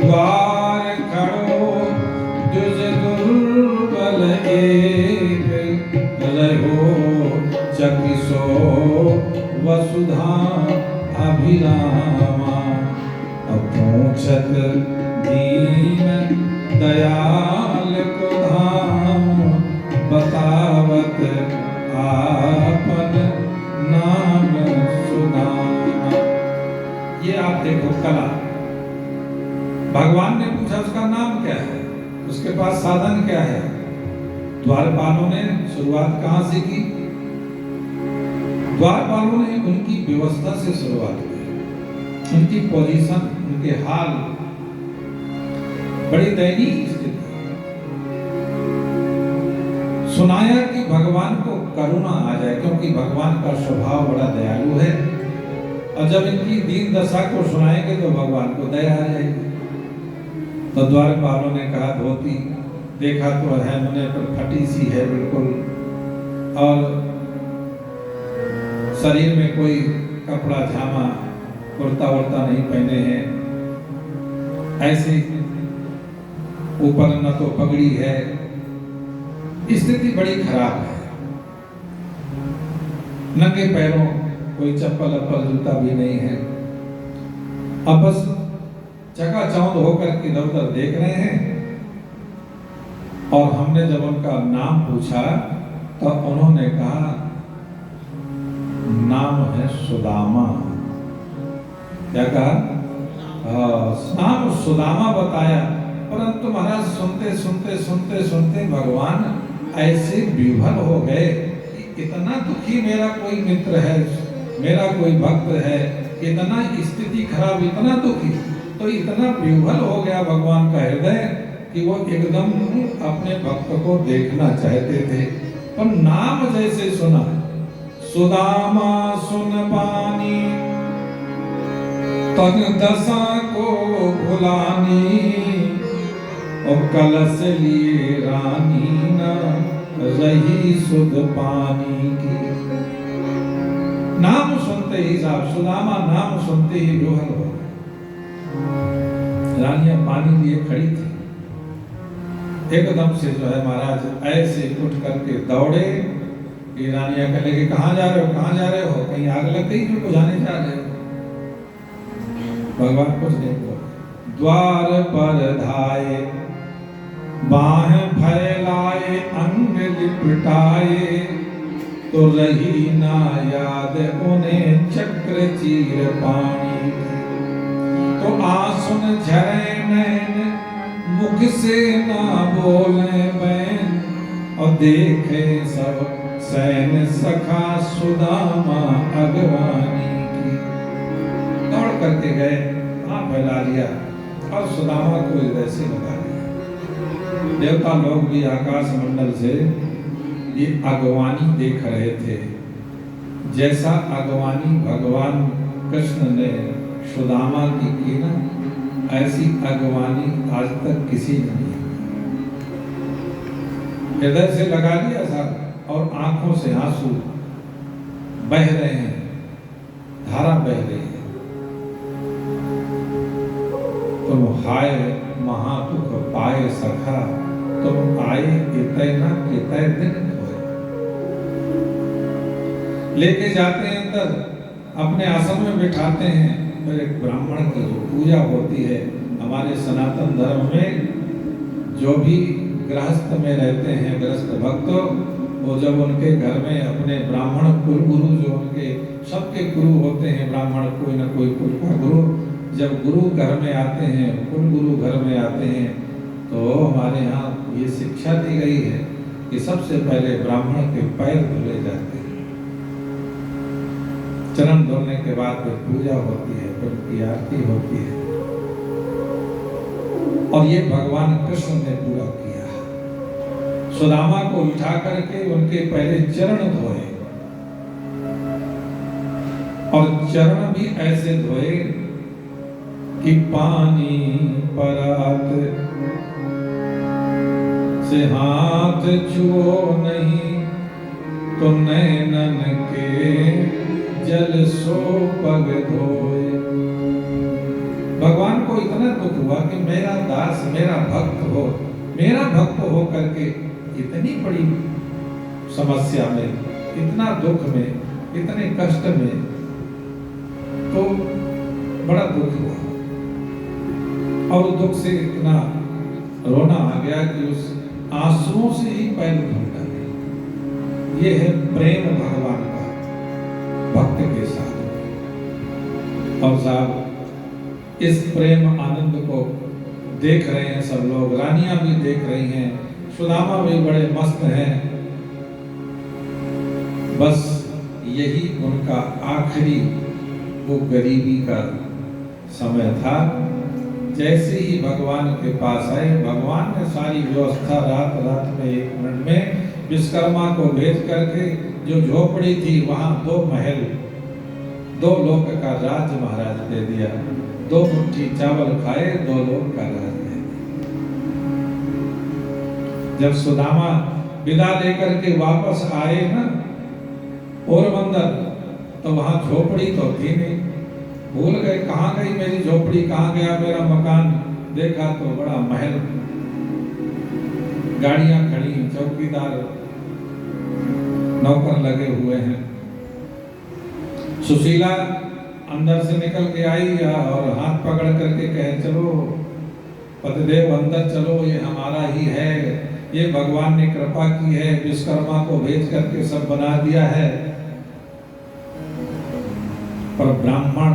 द्वार खड़ो दुज दुर्बल एक, रहो चकिसो वसुधा अभिरामा। पूछत दीन दयाल को धाम, बतावत आपन नाम सुनामा। ये आप देखो कला। भगवान ने पूछा उसका नाम क्या है, उसके पास साधन क्या है। द्वारपालों ने शुरुआत कहां से की? द्वारपालों ने उनकी व्यवस्था से शुरुआत की। उनकी पोजीशन, उनके हाल बड़ी दयनीय स्थिति। सुनाया कि भगवान को करुणा आ जाए, क्योंकि भगवान का स्वभाव बड़ा दयालु है, और जब इनकी दीन दशा को सुनाएंगे तो भगवान को दया आ जाएगी। तो द्वारपालों ने कहा, धोती देखा तो है मुने पर फटी सी है बिल्कुल, और शरीर में कोई कपड़ा झामा कुर्ता वर्ता नहीं पहने हैं, ऐसे ऊपर न तो पगड़ी है। स्थिति बड़ी खराब है। नंगे पैरों, कोई चप्पल अप्पल जूता भी नहीं है। अब बस चकाचौंध होकर के इधर उधर देख रहे हैं। और हमने जब उनका नाम पूछा तो उन्होंने कहा, नाम है सुदामा। क्या कहा? नाम सुदामा बताया। परंतु महाराज सुनते सुनते सुनते सुनते भगवान ऐसे विह्वल हो गए कि इतना दुखी मेरा कोई मित्र है, मेरा कोई भक्त है, इतना स्थिति खराब, इतना दुखी, तो इतना विह्वल हो गया भगवान का हृदय कि वो एकदम अपने भक्त को देखना चाहते थे। पर नाम जैसे सुना, सुदामा सुन पानी तन दशा को भुलानी, और कलश लिए रानी न रही सुध पानी की। नाम सुनते ही साहब सुदामा नाम सुनते ही विह्वल हो। रानियां पानी लिए खड़ी थी। एकदम से जो है महाराज ऐसे उठ करके दौड़े कि रानियां कहने लगी, कहाँ जा रहे हो, कहाँ जा रहे हो, कहीं आग लग गई जो बुझाने जा रहे हो। भगवान कुछ नहीं बोले। द्वार पर धाये बाह फैलाए, अंग लिपटाए, तो रही ना याद उन्हें चक्र चीर पानी। तो आंसुन झरे नैन मुख से ना बोले बैन, और देखे सब सैन सखा सुदामा अगवानी की। दौड़ करके गए, हाथ फैला लिया और सुदामा को हृदय से लगा लिया। देवता लोग भी आकाश मंडल से ये अगवानी देख रहे थे। जैसा अगवानी भगवान कृष्ण ने सुदामा की ना, ऐसी अगवानी आज तक किसी ने नहीं। हृदय से लगा लिया साहब, और आंखों से आंसू बह रहे हैं, धारा बह रही है। तुम हाय महादुख पाए सखा, तुम आए इतने न कितने दिन होए। लेके जाते हैं अंदर, अपने आश्रम में बिठाते हैं। फिर एक ब्राह्मण की जो पूजा होती है हमारे सनातन धर्म में, जो भी गृहस्थ में रहते हैं गृहस्थ भक्त, वो जब उनके घर में अपने ब्राह्मण कुल गुरु, जो उनके सबके गुरु होते हैं ब्राह्मण, कोई ना कोई कुल का गुरु, जब गुरु घर में आते हैं, कुल गुरु घर में आते हैं, तो हमारे यहाँ ये शिक्षा दी गई है कि सबसे पहले ब्राह्मण के पैर धुले जाते हैं। चरण धोने के बाद फिर पूजा होती है, फिर उनकी आरती होती है। और ये भगवान कृष्ण ने पूरा किया। सुदामा को उठा करके उनके पहले चरण धोए, और चरण भी ऐसे धोए कि पानी परात से हाथ छुओ नहीं, तो नैनन के जल सो पग धोए। भगवान को इतना दुख हुआ कि मेरा दास मेरा भक्त हो करके इतनी बड़ी समस्या में, इतना दुख में, इतने कष्ट में, तो बड़ा दुख हुआ और दुख से इतना रोना आ गया कि उस आंसुओं से ही पैर धोता है। ये है प्रेम भगवान का भक्त के साथ। और साहब इस प्रेम आनंद को देख रहे हैं सब लोग, रानियां भी देख रही हैं, सुदामा भी बड़े मस्त हैं। बस यही उनका आखिरी वो गरीबी का समय था। जैसे ही भगवान के पास आए, भगवान ने सारी व्यवस्था रात में 1 मिनट में विश्वकर्मा को भेज करके जो झोपड़ी थी वहां 2 महल, 2 लोक का राज्य महाराज दे दिया। 2 मुट्ठी चावल खाए, 2 लोक का राज्य दे दिया। जब सुदामा विदा लेकर के वापस आए ना पोरबंदर, तो वहां झोपड़ी तो थी नहीं। भूल गए कहाँ गई मेरी झोपड़ी, कहाँ गया मेरा मकान। देखा तो बड़ा महल, गाड़ियां खड़ी, चौकीदार नौकर लगे हुए हैं। सुशीला अंदर से निकल के आई और हाथ पकड़ करके कहे चलो पतिदेव अंदर चलो, ये हमारा ही है, ये भगवान ने कृपा की है, विश्वकर्मा को भेज करके सब बना दिया है। पर ब्राह्मण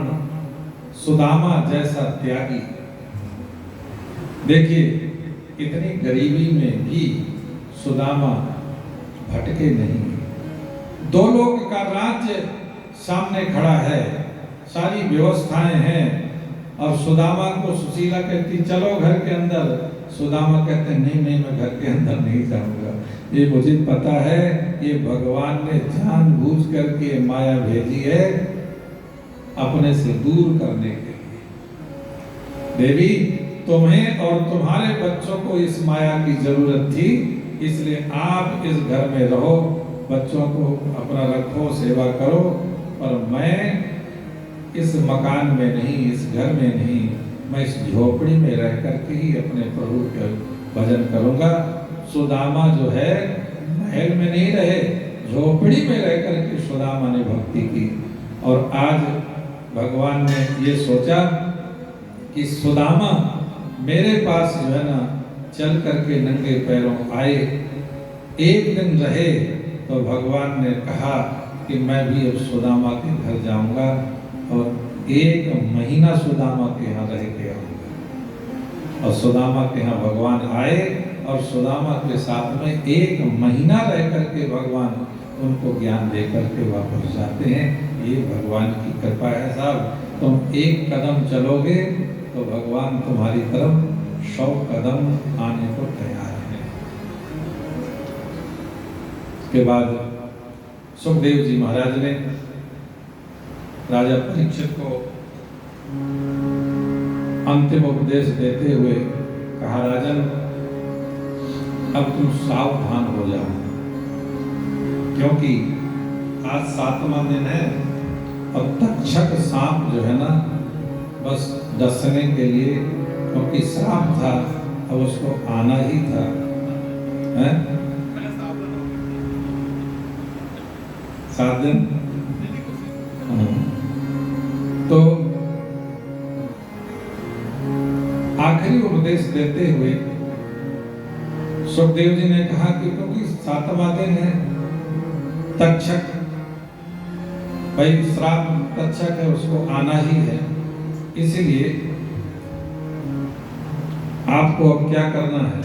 सुदामा जैसा त्यागी, देखिए इतनी गरीबी में भी सुदामा भटके नहीं। 2 लोक का राज्य सामने खड़ा है, सारी व्यवस्थाएं हैं, और सुदामा को सुशीला कहती चलो घर के अंदर। सुदामा कहते नहीं मैं घर के अंदर नहीं जाऊंगा, ये मुझे पता है ये भगवान ने जानबूझ करके माया भेजी है अपने से दूर करने के लिए। देवी तुम्हें और तुम्हारे बच्चों को इस माया की जरूरत थी, इसलिए आप इस घर में रहो, बच्चों को अपना रखो, सेवा करो, पर मैं इस मकान में नहीं, इस घर में नहीं, मैं इस झोपड़ी में रह करके ही अपने प्रभु का भजन करूंगा। सुदामा जो है महल में नहीं रहे, झोपड़ी में रह करके सुदामा ने भक्ति की। और आज भगवान ने ये सोचा कि सुदामा मेरे पास जो है ना चल करके नंगे पैरों आए, 1 दिन रहे, तो भगवान ने कहा कि मैं भी अब सुदामा के घर जाऊंगा और 1 महीना सुदामा के यहाँ रह के आऊंगा। और सुदामा के यहाँ भगवान आए और सुदामा के साथ में 1 महीना रह करके भगवान उनको ज्ञान दे करके वापस जाते हैं। ये भगवान की कृपा है साहब। तुम 1 कदम चलोगे तो भगवान तुम्हारी तरफ 100 कदम आने को तैयार है। उसके बाद सुखदेव जी महाराज ने राजा परीक्षित को अंतिम उपदेश देते हुए कहा, राजन अब तुम सावधान हो जाओ, क्योंकि आज 7वां दिन है और तक्षक सांप जो है ना बस डसने के लिए, क्योंकि श्राप था अब उसको आना ही था, है? 7 दिन। तो आखिरी उपदेश देते हुए सुखदेव जी ने कहा कि क्योंकि 7वां दिन है, तक्षक भाई श्राप तक्षक है, उसको आना ही है, इसीलिए आपको अब क्या करना है,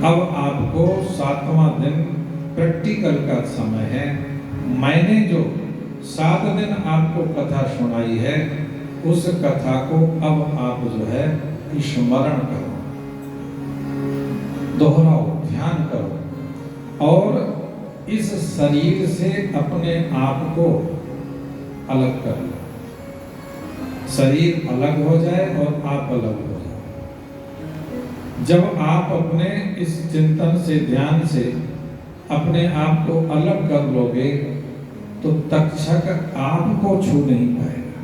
अब आपको 7वां दिन प्रैक्टिकल का समय है। मैंने जो 7 दिन आपको कथा सुनाई है, उस कथा को अब आप जो है स्मरण करो, दोहराओ, ध्यान करो और इस शरीर से अपने आप को अलग कर लो। शरीर अलग हो जाए और आप अलग हो जाए। जब आप अपने इस चिंतन से, ध्यान से अपने आप को अलग कर लोगे तो तक्षक आपको छू नहीं पाएगा।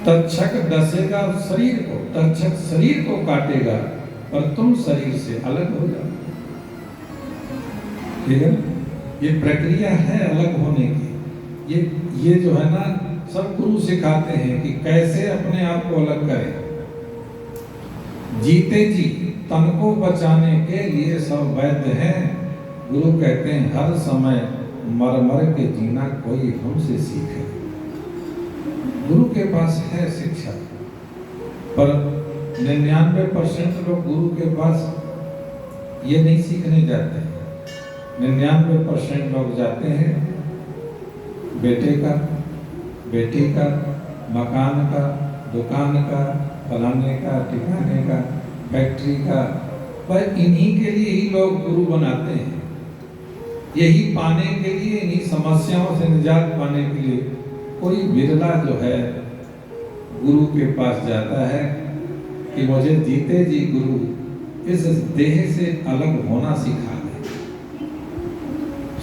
तक्षक डसेगा शरीर को, तक्षक शरीर को काटेगा, पर तुम शरीर से अलग हो जाओ। ठीक है, ये प्रक्रिया है अलग होने की। ये जो है ना, सब गुरु सिखाते हैं कि कैसे अपने आप को अलग करें। जीते जी तन को बचाने के लिए सब वैद्य हैं। गुरु कहते हैं हर समय मर मर के जीना कोई हमसे सीखे। गुरु के पास है शिक्षा, पर 99% लोग गुरु के पास ये नहीं सीखने जाते। 99% लोग जाते हैं बेटे का, बेटी का, मकान का, दुकान का, फलाने का, ठिकाने का, फैक्ट्री का, पर इन्हीं के लिए ही लोग गुरु बनाते हैं। यही पाने के लिए, इन्हीं समस्याओं से निजात पाने के लिए कोई बिरला जो है गुरु के पास जाता है कि मुझे जीते जी गुरु इस देह से अलग होना सिखा दे,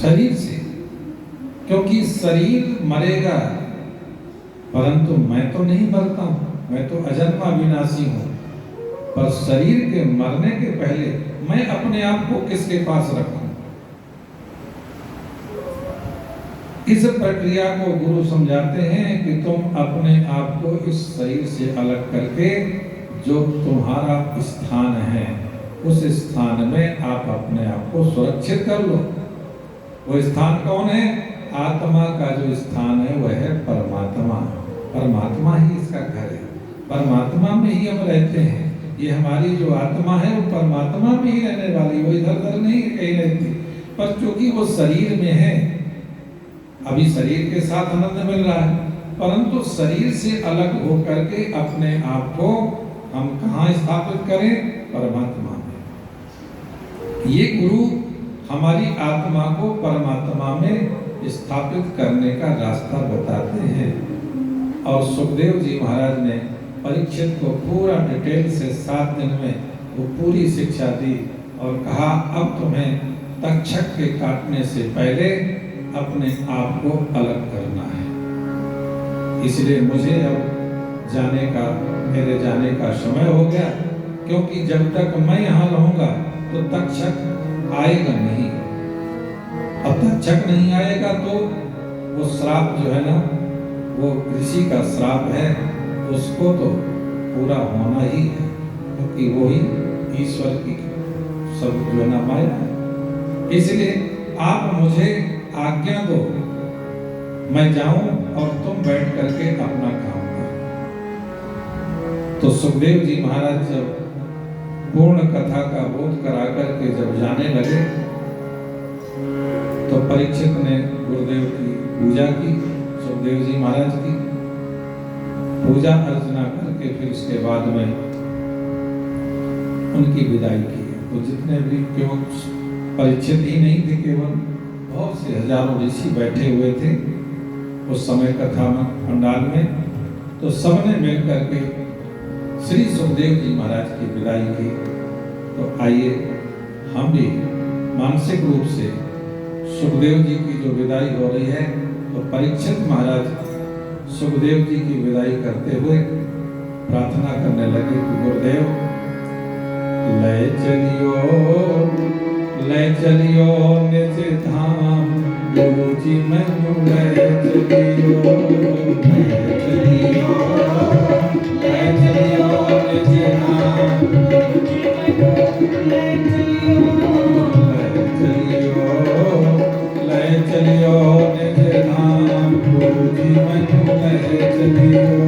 शरीर से। क्योंकि शरीर मरेगा, परंतु मैं तो नहीं मरता हूं, मैं तो अजन्मा विनाशी हूं। पर शरीर के मरने के पहले मैं अपने आप को किसके पास रखूं? इस प्रक्रिया को गुरु समझाते हैं कि तुम अपने आप को इस शरीर से अलग करके जो तुम्हारा स्थान है, उस स्थान में आप अपने आप को सुरक्षित कर लो। वो स्थान कौन है? आत्मा का जो स्थान है वह है परमात्मा। परमात्मा ही इसका घर है, परमात्मा में ही हम रहते हैं। ये हमारी जो आत्मा है वो परमात्मा में ही रहने वाली, वो इधर उधर नहीं कहीं रहती। पर चूंकि वो शरीर में है, अभी शरीर के साथ आनंद मिल रहा है, परंतु शरीर से अलग होकर के अपने आप को हम कहाँ स्थापित करें? परमात्मा में। ये गुरु हमारी आत्मा को परमात्मा में स्थापित करने का रास्ता बताते हैं। और सुखदेव जी महाराज ने परीक्षित को पूरा डिटेल से 7 दिन में वो पूरी शिक्षा दी और कहा अब तुम्हें तक्षक के काटने से पहले अपने आप को अलग करना है। इसलिए मुझे अब मेरे जाने का समय हो गया, क्योंकि जब तक मैं यहाँ रहूंगा तो तक्षक आएगा नहीं। अब तक्षक नहीं आएगा तो वो श्राप जो है ना, वो ऋषि का श्राप है, उसको तो पूरा होना ही है, क्योंकि वो ही ईश्वर की सब जो है ना माया है। इसलिए आप मुझे आज्ञा दो, मैं जाऊं और तुम बैठ करके अपना काम करो। तो सुखदेव जी महाराज जब पूर्ण कथा का बोध करा करके जब जाने लगे तो परीक्षित ने गुरुदेव की पूजा की, सुखदेव जी महाराज की पूजा अर्चना करके फिर उसके बाद में उनकी विदाई की। तो जितने भी केवल परीक्षित ही नहीं थे, केवल बहुत से हजारों ऋषि बैठे हुए थे उस समय कथा में पंडाल में, तो सबने मिल करके श्री सुखदेव जी महाराज की विदाई की। तो आइए हम भी मानसिक रूप से सुखदेव जी की जो विदाई हो रही है, तो परीक्षित महाराज सुखदेव जी की विदाई करते हुए प्रार्थना करने लगे कि गुरुदेव ले चलियो निज धाम, गुरु जी मैनू ले चलियो निज धाम, ले चलियो निज धाम, गुरु जी मैनू ले चलियो निज धाम, गुरु जी मैनू ले चलियो।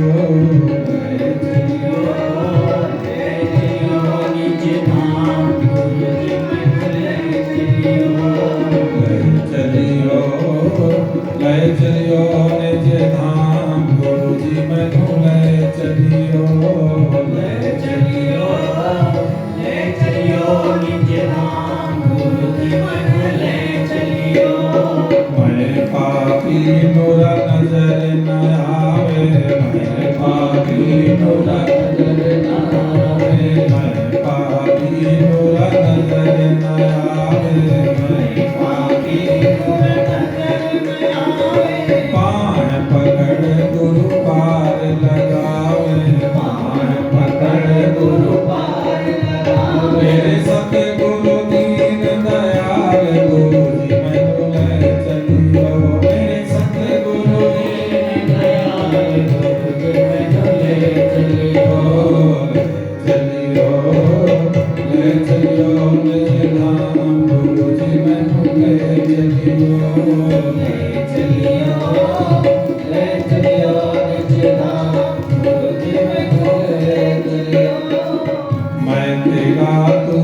मैं तेरा तू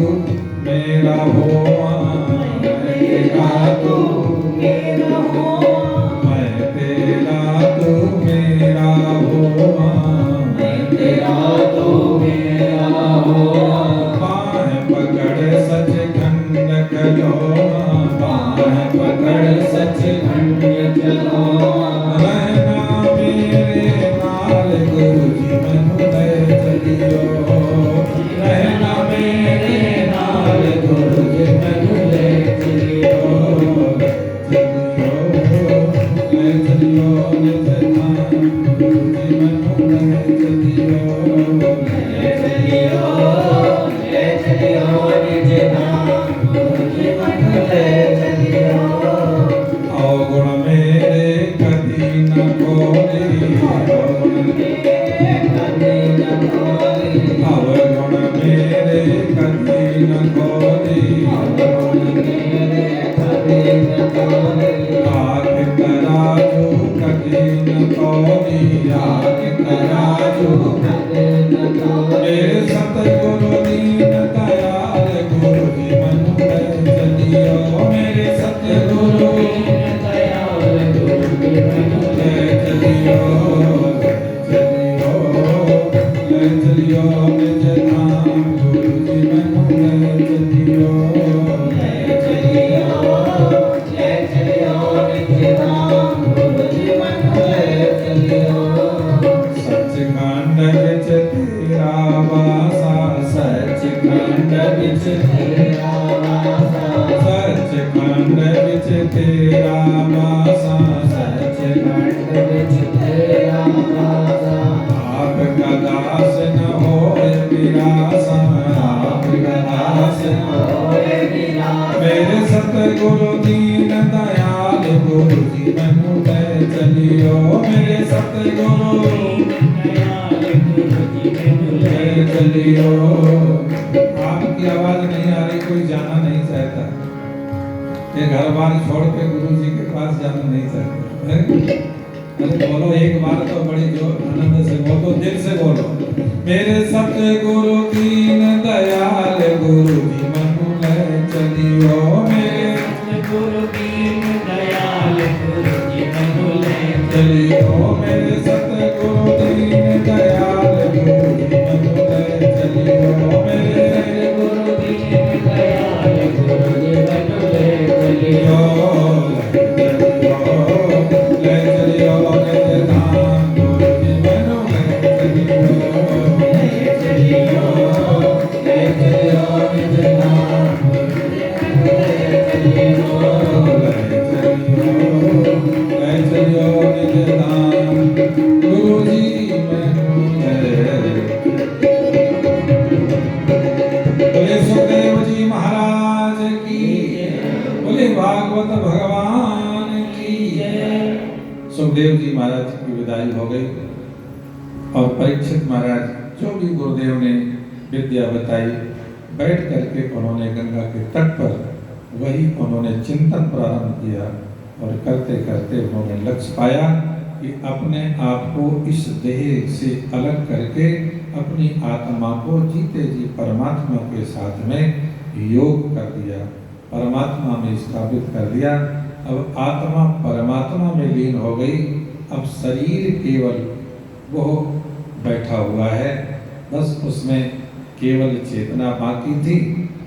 मेरा होवा, मैं तेरा तू मेरा होवा, मैं तेरा तू मेरा होवा, मैं तेरा तू मेरा होवा। बाहें पकड़ सचखंड खलोवा, बाहें पकड़ सचखंड खलोवा। रहना मेरे नाल गुरु जी मैनू ले चलियो, रहना मेरे नाल गुरु जी मैनू ले चलियो, ले चलियो निज धाम गुरु जी मैनू ले चलियो, ले चलियो निज धाम गुरु जी मैनू ले चलियो। अवगुण मेरे कदी न खोली, अवगुण मेरे कदी न खोली, अवगुण मेरे कदी न खोली, अवगुण मेरे कदी न खोली। आग तराजू कदी न खोली, आग तराजू कदी न खोली। मेरे सतगुरु दीन दयाल गुरु जी मैनू ले चलियो, मेरे सतगुरु दीन दयाल गुरु जी मैनू ले चलियो, ले चलियो निज धाम गुरु जी मैनू ले चलियो, ले चलियो निज धाम गुरु जी मैनू ले चलियो। सचखंड विच तेरा वासा, सचखंड विच तेरा वासा, सचखंड विच तेरा वासा, सचखंड विच तेरा वासा। आपका दास न होए निराशा, आपका दास न होए निराशा। मेरे सतगुरु दीन दयाल गुरु जी मैनू ले चलियो, मेरे सतगुरु दीन दयाल गुरु जी मैनू ले चलियो। आपकी आवाज नहीं आ रही, कोई जाना नहीं चाहता, ये घर बार छोड़ के गुरु जी के पास जाना नहीं चाहते। अरे बोलो एक बार तो बड़ी जोर आनंद से बोलो, दिल से बोलो। मेरे सतगुरु दीन दयाल गुरु जी मैनू ले चलियो, मेरे सतगुरु दीन दयाल गुरु जी मैनू ले चलियो, मेरे सतगुरु दीन दयाल गुरु जी मैनू ले चलियो, मेरे सतगुरु दीन दयाल गुरु जी मैनू ले चलियो, ले चलियो निज धाम गुरु जी मैनू ले चलियो, ले चलियो निज धाम गुरु जी मैनू ले चलियो, ले चलियो निज धाम गुरु जी मैनू ले। बोले सुखदेव जी महाराज की, बोले भागवत भगवान की। सुखदेव जी महाराज की विदाई हो गई और परीक्षित महाराज जो भी गुरुदेव ने विद्या बताई, बैठ करके उन्होंने गंगा के तट पर वही उन्होंने चिंतन प्रारंभ किया और करते करते उन्होंने लक्ष्य पाया कि अपने आप को इस देह से अलग करके अपनी आत्मा को जीते जी परमात्मा के साथ में योग कर दिया, परमात्मा में स्थापित कर दिया। अब आत्मा परमात्मा में लीन हो गई, अब शरीर केवल वो बैठा हुआ है, बस उसमें केवल चेतना बाकी थी,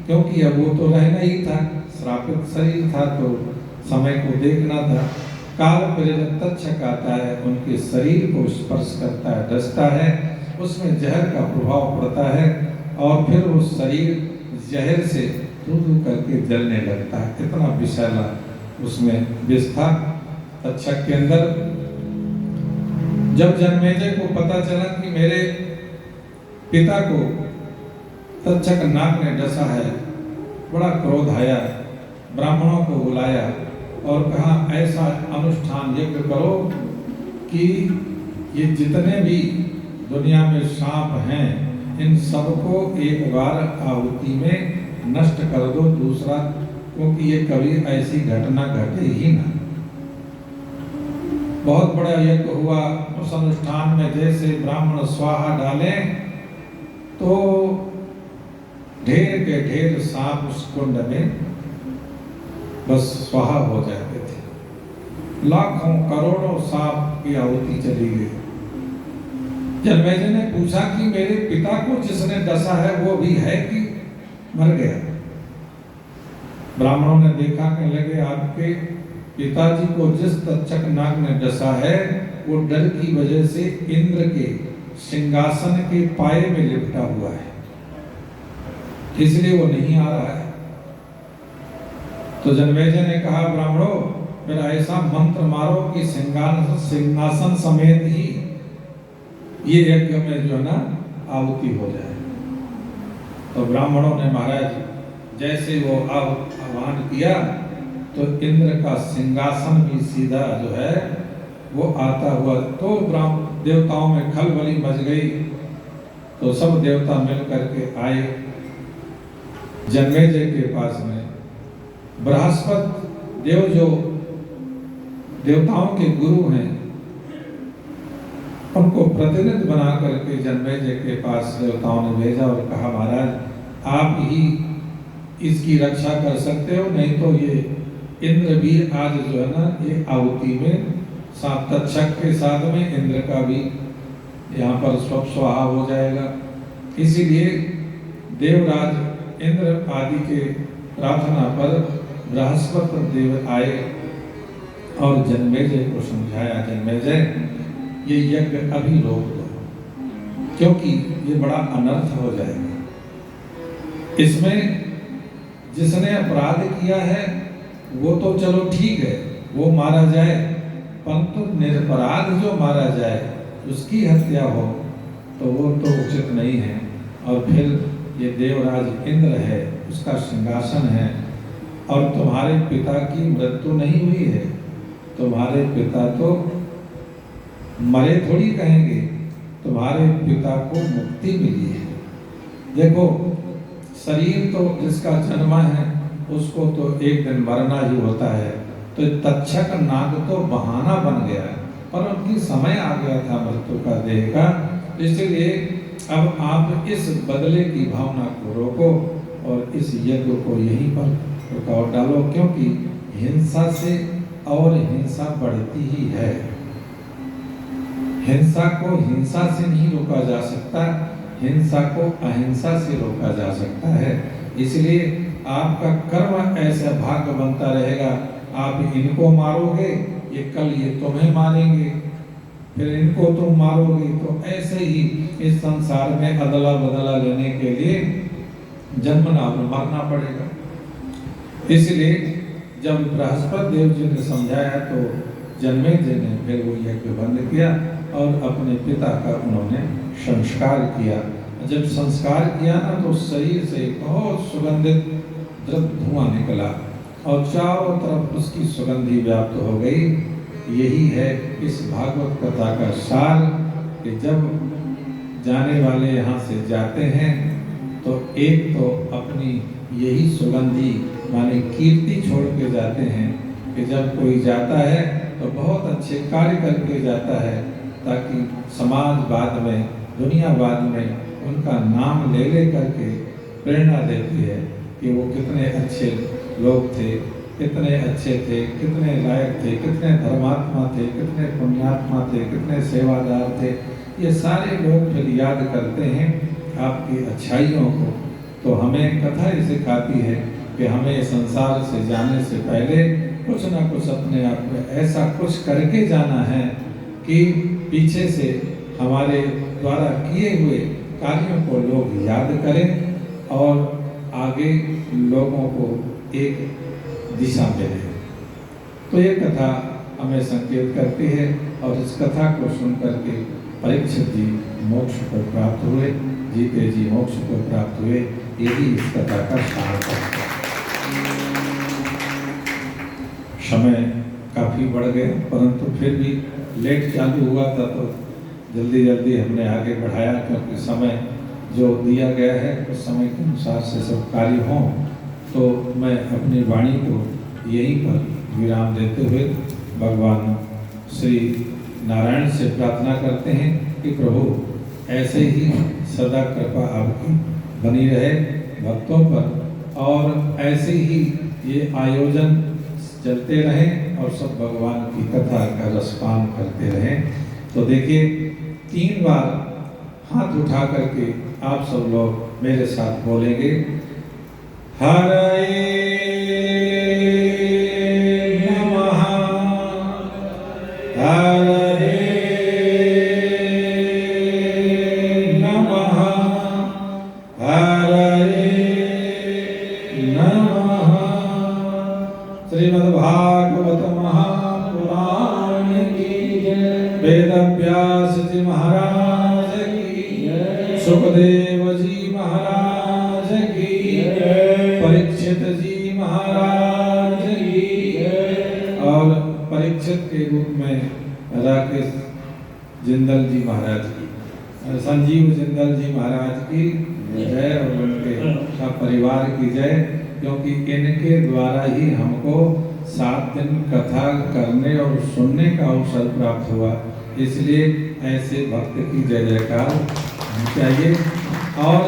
क्योंकि अब वो तो रहना ही था, श्रापित शरीर था तो समय को देखना था। काल प्रेरित तक्षक आता है, उनके शरीर को स्पर्श करता है, डसता है, उसमें जहर का प्रभाव पड़ता है और फिर वो शरीर जहर से धू करके जलने लगता है। कितना विषैला उसमें विष था तक्षक के अंदर। जब जन्मेजय को पता चला कि मेरे पिता को तक्षक नाग ने डसा है, बड़ा क्रोध आया, ब्राह्मणों को बुलाया और कहा ऐसा अनुष्ठान यज्ञ करो कि ये जितने भी दुनिया में सांप हैं इन सबको एक बार आहुति में नष्ट कर दो, दूसरा क्योंकि ये कभी ऐसी घटना घटे ही ना। बहुत बड़ा यज्ञ हुआ, उस अनुष्ठान में जैसे ब्राह्मण स्वाहा डालें तो ढेर के ढेर सांप उस कुंड में बस स्वाहा हो जाते थे। लाखों करोड़ों सांप की आहुति चली गई। जन्मेजय ने पूछा कि मेरे पिता को जिसने डसा है वो भी है कि मर गया? ब्राह्मणों ने देखा, कहने लगे आपके पिताजी को जिस तक्षक नाग ने डसा है वो डर की वजह से इंद्र के सिंहासन के पाए में लिपटा हुआ है, इसलिए वो नहीं आ रहा है। तो जन्मेजय ने कहा, ब्राह्मणों मेरा ऐसा मंत्र मारो कि सिंहासन समेत ही ये यज्ञ में जो है ना आहुति हो जाए। तो ब्राह्मणों ने महाराज जैसे वो आह्वान किया तो इंद्र का सिंहासन भी सीधा जो है वो आता हुआ, तो देवताओं में खलबली मच गई। तो सब देवता मिल करके आए जन्मेजय के पास में। बृहस्पति देव जो देवताओं के गुरु हैं उनको प्रतिनिधि बना करके जन्मेजय के पास देवताओं ने भेजा और कहा, महाराज आप ही इसकी रक्षा कर सकते हो, नहीं तो ये इंद्र भी आज जो है ना ये आहुति में सात तक्षक के साथ में इंद्र का भी यहाँ पर स्वाहा हो जाएगा। इसीलिए देवराज इंद्र आदि के प्रार्थना पर बृहस्पति देव आए और जन्मेजय को समझाया, जन्मेजय ये यज्ञ अभी रोक दो क्योंकि ये बड़ा अनर्थ हो जाएगा। इसमें जिसने अपराध किया है वो तो चलो ठीक है, वो मारा जाए, परंतु निरपराध जो मारा जाए उसकी हत्या हो तो वो तो उचित नहीं है। और फिर ये देवराज इंद्र है, उसका सिंहासन है, और तुम्हारे पिता की मृत्यु नहीं हुई है, तुम्हारे पिता तो मरे थोड़ी कहेंगे, तुम्हारे पिता को मुक्ति मिली है। देखो शरीर तो जिसका जन्म है उसको तो एक दिन मरना ही होता है, तो तक्षक नाग तो बहाना बन गया, पर उनकी समय आ गया था मृत्यु का देह का। इसलिए अब आप इस बदले की भावना को रोको और इस यज्ञ को यहीं पर रुकावट डालो, क्योंकि हिंसा से और हिंसा बढ़ती ही है। हिंसा को हिंसा से नहीं रोका जा सकता, हिंसा को अहिंसा से रोका जा सकता है। इसलिए आपका कर्म ऐसा भाग्य बनता रहेगा, आप इनको मारोगे ये कल ये तुम्हें मारेंगे, फिर इनको तुम मारोगे, तो ऐसे ही इस संसार में अदला बदला लेने के लिए जन्मना और मरना पड़ेगा। इसलिए जब बृहस्पति देव जी ने समझाया तो जन्मेजय ने फिर वो यज्ञ बंद किया और अपने पिता का उन्होंने संस्कार किया। जब संस्कार किया ना तो शरीर से बहुत सुगंधित द्रव्य धुआं निकला और चारों तरफ उसकी सुगंधी व्याप्त हो गई। यही है इस भागवत कथा का सार कि जब जाने वाले यहाँ से जाते हैं तो एक तो अपनी यही सुगंधी माने कीर्ति छोड़ के जाते हैं कि जब कोई जाता है तो बहुत अच्छे कार्य करके जाता है, ताकि समाजवाद में दुनियावाद में उनका नाम ले ले करके प्रेरणा देती है कि वो कितने अच्छे लोग थे, कितने अच्छे थे, कितने लायक थे, कितने धर्मात्मा थे, कितने पुण्यात्मा थे, कितने सेवादार थे। ये सारे लोग फिर याद करते हैं आपकी अच्छाइयों को। तो हमें कथा ही सिखाती है कि हमें संसार से जाने से पहले कुछ ना कुछ अपने आप में ऐसा कुछ करके जाना है कि पीछे से हमारे द्वारा किए हुए कार्यों को लोग याद करें और आगे लोगों को एक दिशा मिले। तो ये कथा हमें संकेत करती है और इस कथा को सुन करके परीक्षित जी मोक्ष को प्राप्त हुए, जीते जी मोक्ष को प्राप्त हुए। यही इस कथा का सार है। समय काफ़ी बढ़ गया, परंतु फिर भी लेट चालू हुआ था तो जल्दी जल्दी हमने आगे बढ़ाया, क्योंकि समय जो दिया गया है उस समय के अनुसार से सब कार्य हों तो मैं अपनी वाणी को यहीं पर विराम देते हुए भगवान श्री नारायण से प्रार्थना करते हैं कि प्रभु ऐसे ही सदा कृपा आपकी बनी रहे भक्तों पर और ऐसे ही ये आयोजन चलते रहें और सब भगवान की कथा का रसपान करते रहें। तो देखिए 3 बार हाथ उठा करके आप सब लोग मेरे साथ बोलेंगे, हरे नमः, हरे नमः, हरे नमः। श्रीमद्भागवत महापुराण की जय। वेदव्यास जी महाराज की जय। सुखदेव जी महाराज की जय। परीक्षित जी महाराज की जय। और परीक्षित के रूप में राकेश जिंदल जी महाराज की, संजीव जिंदल जी महाराज की जय और उनके सब परिवार की जय, क्योंकि इनके द्वारा ही हमको 7 दिन कथा करने और सुनने का अवसर प्राप्त हुआ। इसलिए ऐसे भक्त की जय जयकार चाहिए। और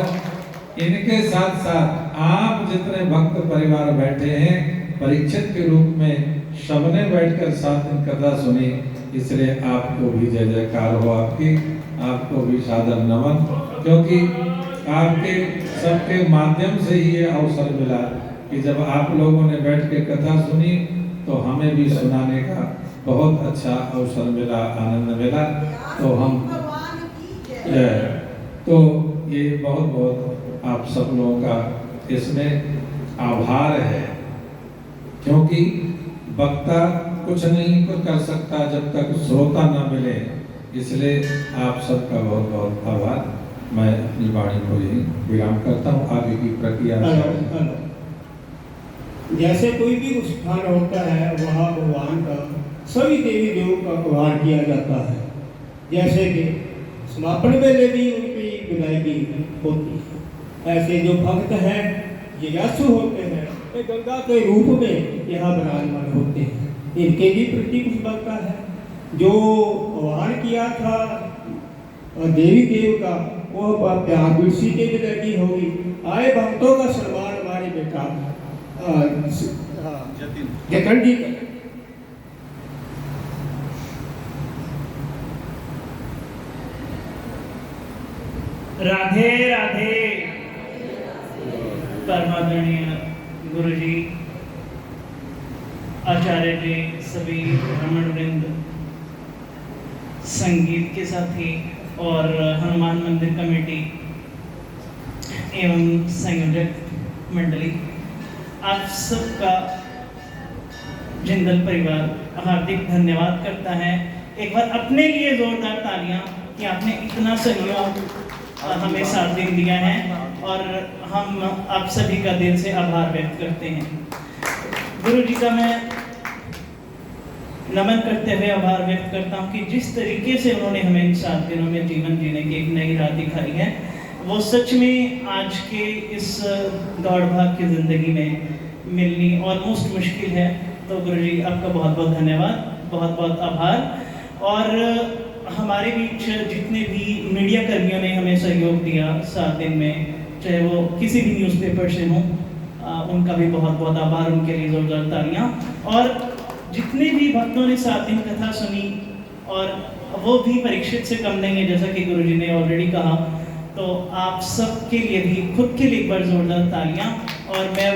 इनके साथ साथ आप जितने भक्त परिवार बैठे हैं, परीक्षित के रूप में सबने बैठकर 7 दिन कथा सुनी, इसलिए आपको भी जय जयकार हो आपकी, आपको भी सादर नमन, क्योंकि आपके सबके माध्यम से ही ये अवसर मिला कि जब आप लोगों ने बैठ के कथा सुनी तो हमें भी सुनाने का बहुत अच्छा अवसर मिला, आनंद मिला। तो हम तो ये बहुत बहुत आप सब लोगों का इसमें आभार है, क्योंकि वक्ता कुछ नहीं कर सकता जब तक श्रोता न मिले। इसलिए आप सबका बहुत बहुत आभार। मैं अपनी वाणी को यही विराम करता हूँ। आगे की प्रक्रिया जैसे कोई भी स्थान होता है वहाँ भगवान का सभी देवी देवों का आह्वान किया जाता है। जैसे कि समापन वेले भी उनकी विदायगी होती है। ऐसे जो भक्त हैं जिज्ञासु होते हैं, ये गंगा के रूप में यहाँ विराजमान होते हैं। इनके भी प्रति कुछ बनता है। जो आह्वान किया था देवी देव का, वह प्यार तुलसी के विदायगी होगी। आए भक्तों का सम्मान हमारे बेटा जतन जी। राधे राधे। परमादरणीय गुरु जी, आचार्य जी, सभी ब्राह्मण वृंद, संगीत के साथी और हनुमान मंदिर कमेटी एवं संयोजक मंडली, आप सबका जिंदल परिवार हार्दिक धन्यवाद करता है। एक बार अपने लिए जोरदार तालियां कि आपने इतना सहयोग हमें 7 दिन दिया है, और हम आप सभी का दिल से आभार व्यक्त करते हैं। गुरु जी का मैं नमन करते हुए आभार व्यक्त करता हूँ कि जिस तरीके से उन्होंने हमें इन 7 दिनों में जीवन जीने की एक नई राह दिखाई है, वो सच में आज के इस दौड़ भाग की ज़िंदगी में मिलनी ऑलमोस्ट मुश्किल है। तो गुरु जी आपका बहुत बहुत धन्यवाद, बहुत बहुत आभार। और हमारे बीच जितने भी मीडिया कर्मियों ने हमें सहयोग दिया 7 दिन में, चाहे वो किसी भी न्यूज़पेपर से हों, उनका भी बहुत बहुत आभार, उनके लिए जोरदार तालियां। और जितने भी भक्तों ने 7 दिन कथा सुनी, और वो भी परीक्षित से कम नहीं है, जैसा कि गुरुजी ने ऑलरेडी कहा, तो आप सब के लिए भी खुद के लिए एक बार जोरदार तालियां। और मैं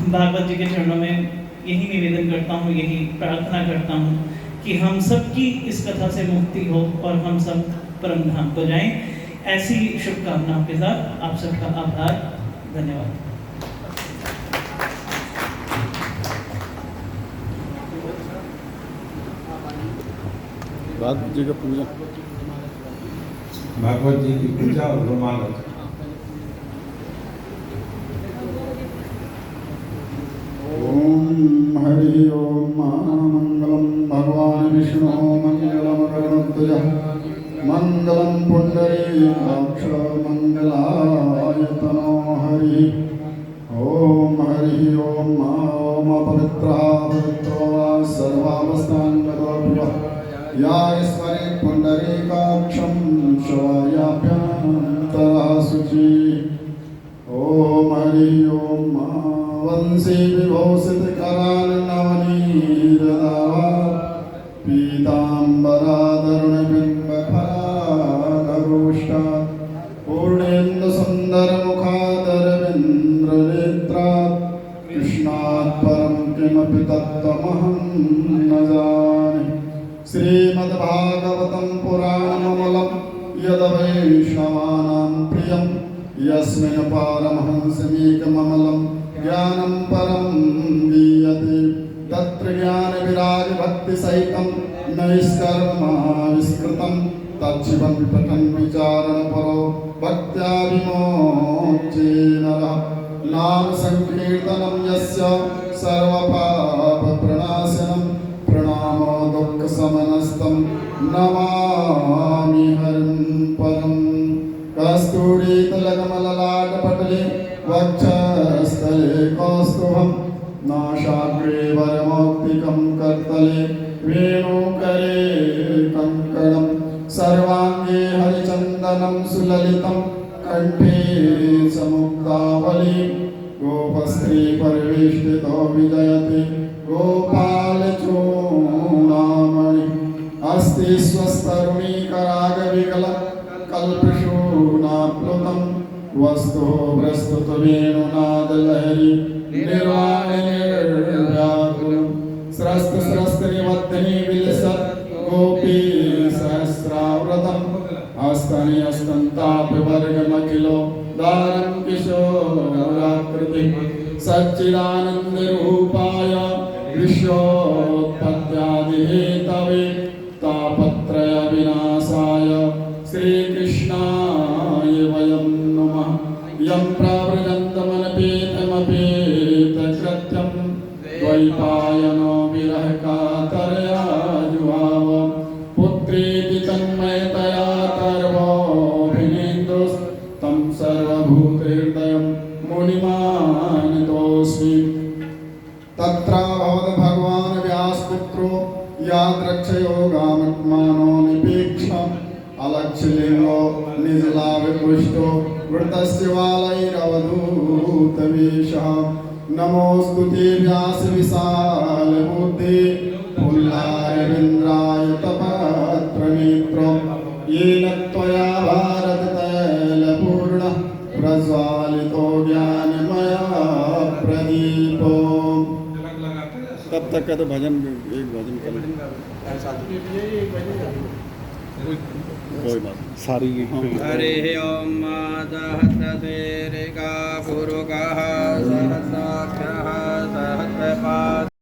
भागवत जी के चरणों में यही निवेदन करता हूँ, यही प्रार्थना करता हूँ कि हम सब की इस कथा से मुक्ति हो और हम सब परम धाम को जाएं। ऐसी शुभकामनाओं के साथ आप सबका आभार, धन्यवाद। भागवत जी का पूजा, भागवत जी की पूजा और रुमाल। ओम हरि ओम मंगलम भगवान विष्णु मंगलम गरुड़ध्वज मंगलम पुंडरीकाक्ष मंगलाय तनो हरि ओम। सर्वत्र वा सर्वावस्थान्गतो या स्मरे पुण्डरीकाक्षं शवायाभ्यन्तरः शुचि ॐ हरि ॐ वंशी विभूषितकरान्नवनीरदावा पीताम्बराधरुणबिम्बफलाधरोष्टा पूर्णेन्दुसुन्दरमुखादरविन्द्रनेत्रात् कृष्णात् परं किमपि तत्त्वमहं न जाने श्रीमद्भागवतं पुराणममलं यद्वैष्णवानां प्रियं यस्मिन् पारमहंसमेकममलं ज्ञानं परं गीयते तत्र ज्ञानविरागभक्तिसहितं नैष्कर्माविष्कृतं तच्छिवं पठन् विचारणपरो भक्त्या विमोच्ये नरः नाम संकीर्तनं यस्य सर्वपापप्रणाशनं प्रणामो दुःखशमनस्तं नमामि हरिं परम् कस्तूरीतलकमललाटपटले वक्षस्थले कौस्तुभं नाशाग्रे वरमौक्तिकं करतले वेणुकरे कङ्कणं सर्वाङ्गे हरिचन्दनं सुललितं कंठे समुक्तावली गोपस्त्री परिवेष्टितो विजयते गोपालचूडामणि अस्ति स्वस्तरुणीकरागविकल कल्पशूनाप्लुतं वस्तु प्रस्तुतवेणुनादलहरी निर्वाणनिर्व्याकुलं स्रस्तस्रस्तनिवद्धनि विलसत् गोपी सहस्राव्रतम् हस्तनि हस्तन्तापवर्गमखिलो दारं किशोराकृति सच्चिदानन्दरूपाय विश्वोत्पत्त्यादिहेतवे तापत्रयविनाशाय श्रीकृष्णाय वयं नमः यं प्रव्रजन्तमनपेतमपेतकृत्यं द्वैपायनो विरहकातरया जुहाव पुत्रेति तन्मयतया तं सर्वभूतहृदयं मुनिमानतोऽस्मि तत्राभवत् भगवान् व्यासपुत्रो यादृक्षयोगामत्मानो निपेक्ष अलक्षलिङ्गो निजलाविपुष्टो वृतस्य वालैरवधूतवेषः नमोऽस्तु ते व्यासविशालबुद्धे पुल्लारविन्द्राय तपत्रनेत्रो येन त्वया भारततैलपूर्ण प्रज्वालितो ज्ञानमया प्रदीपो। तब तक का तो भजन एक भजन कर कोई बात सारी हरि ओम सहस्रशीर्षा पुरुषः सहस्राक्षः सहस्रपाद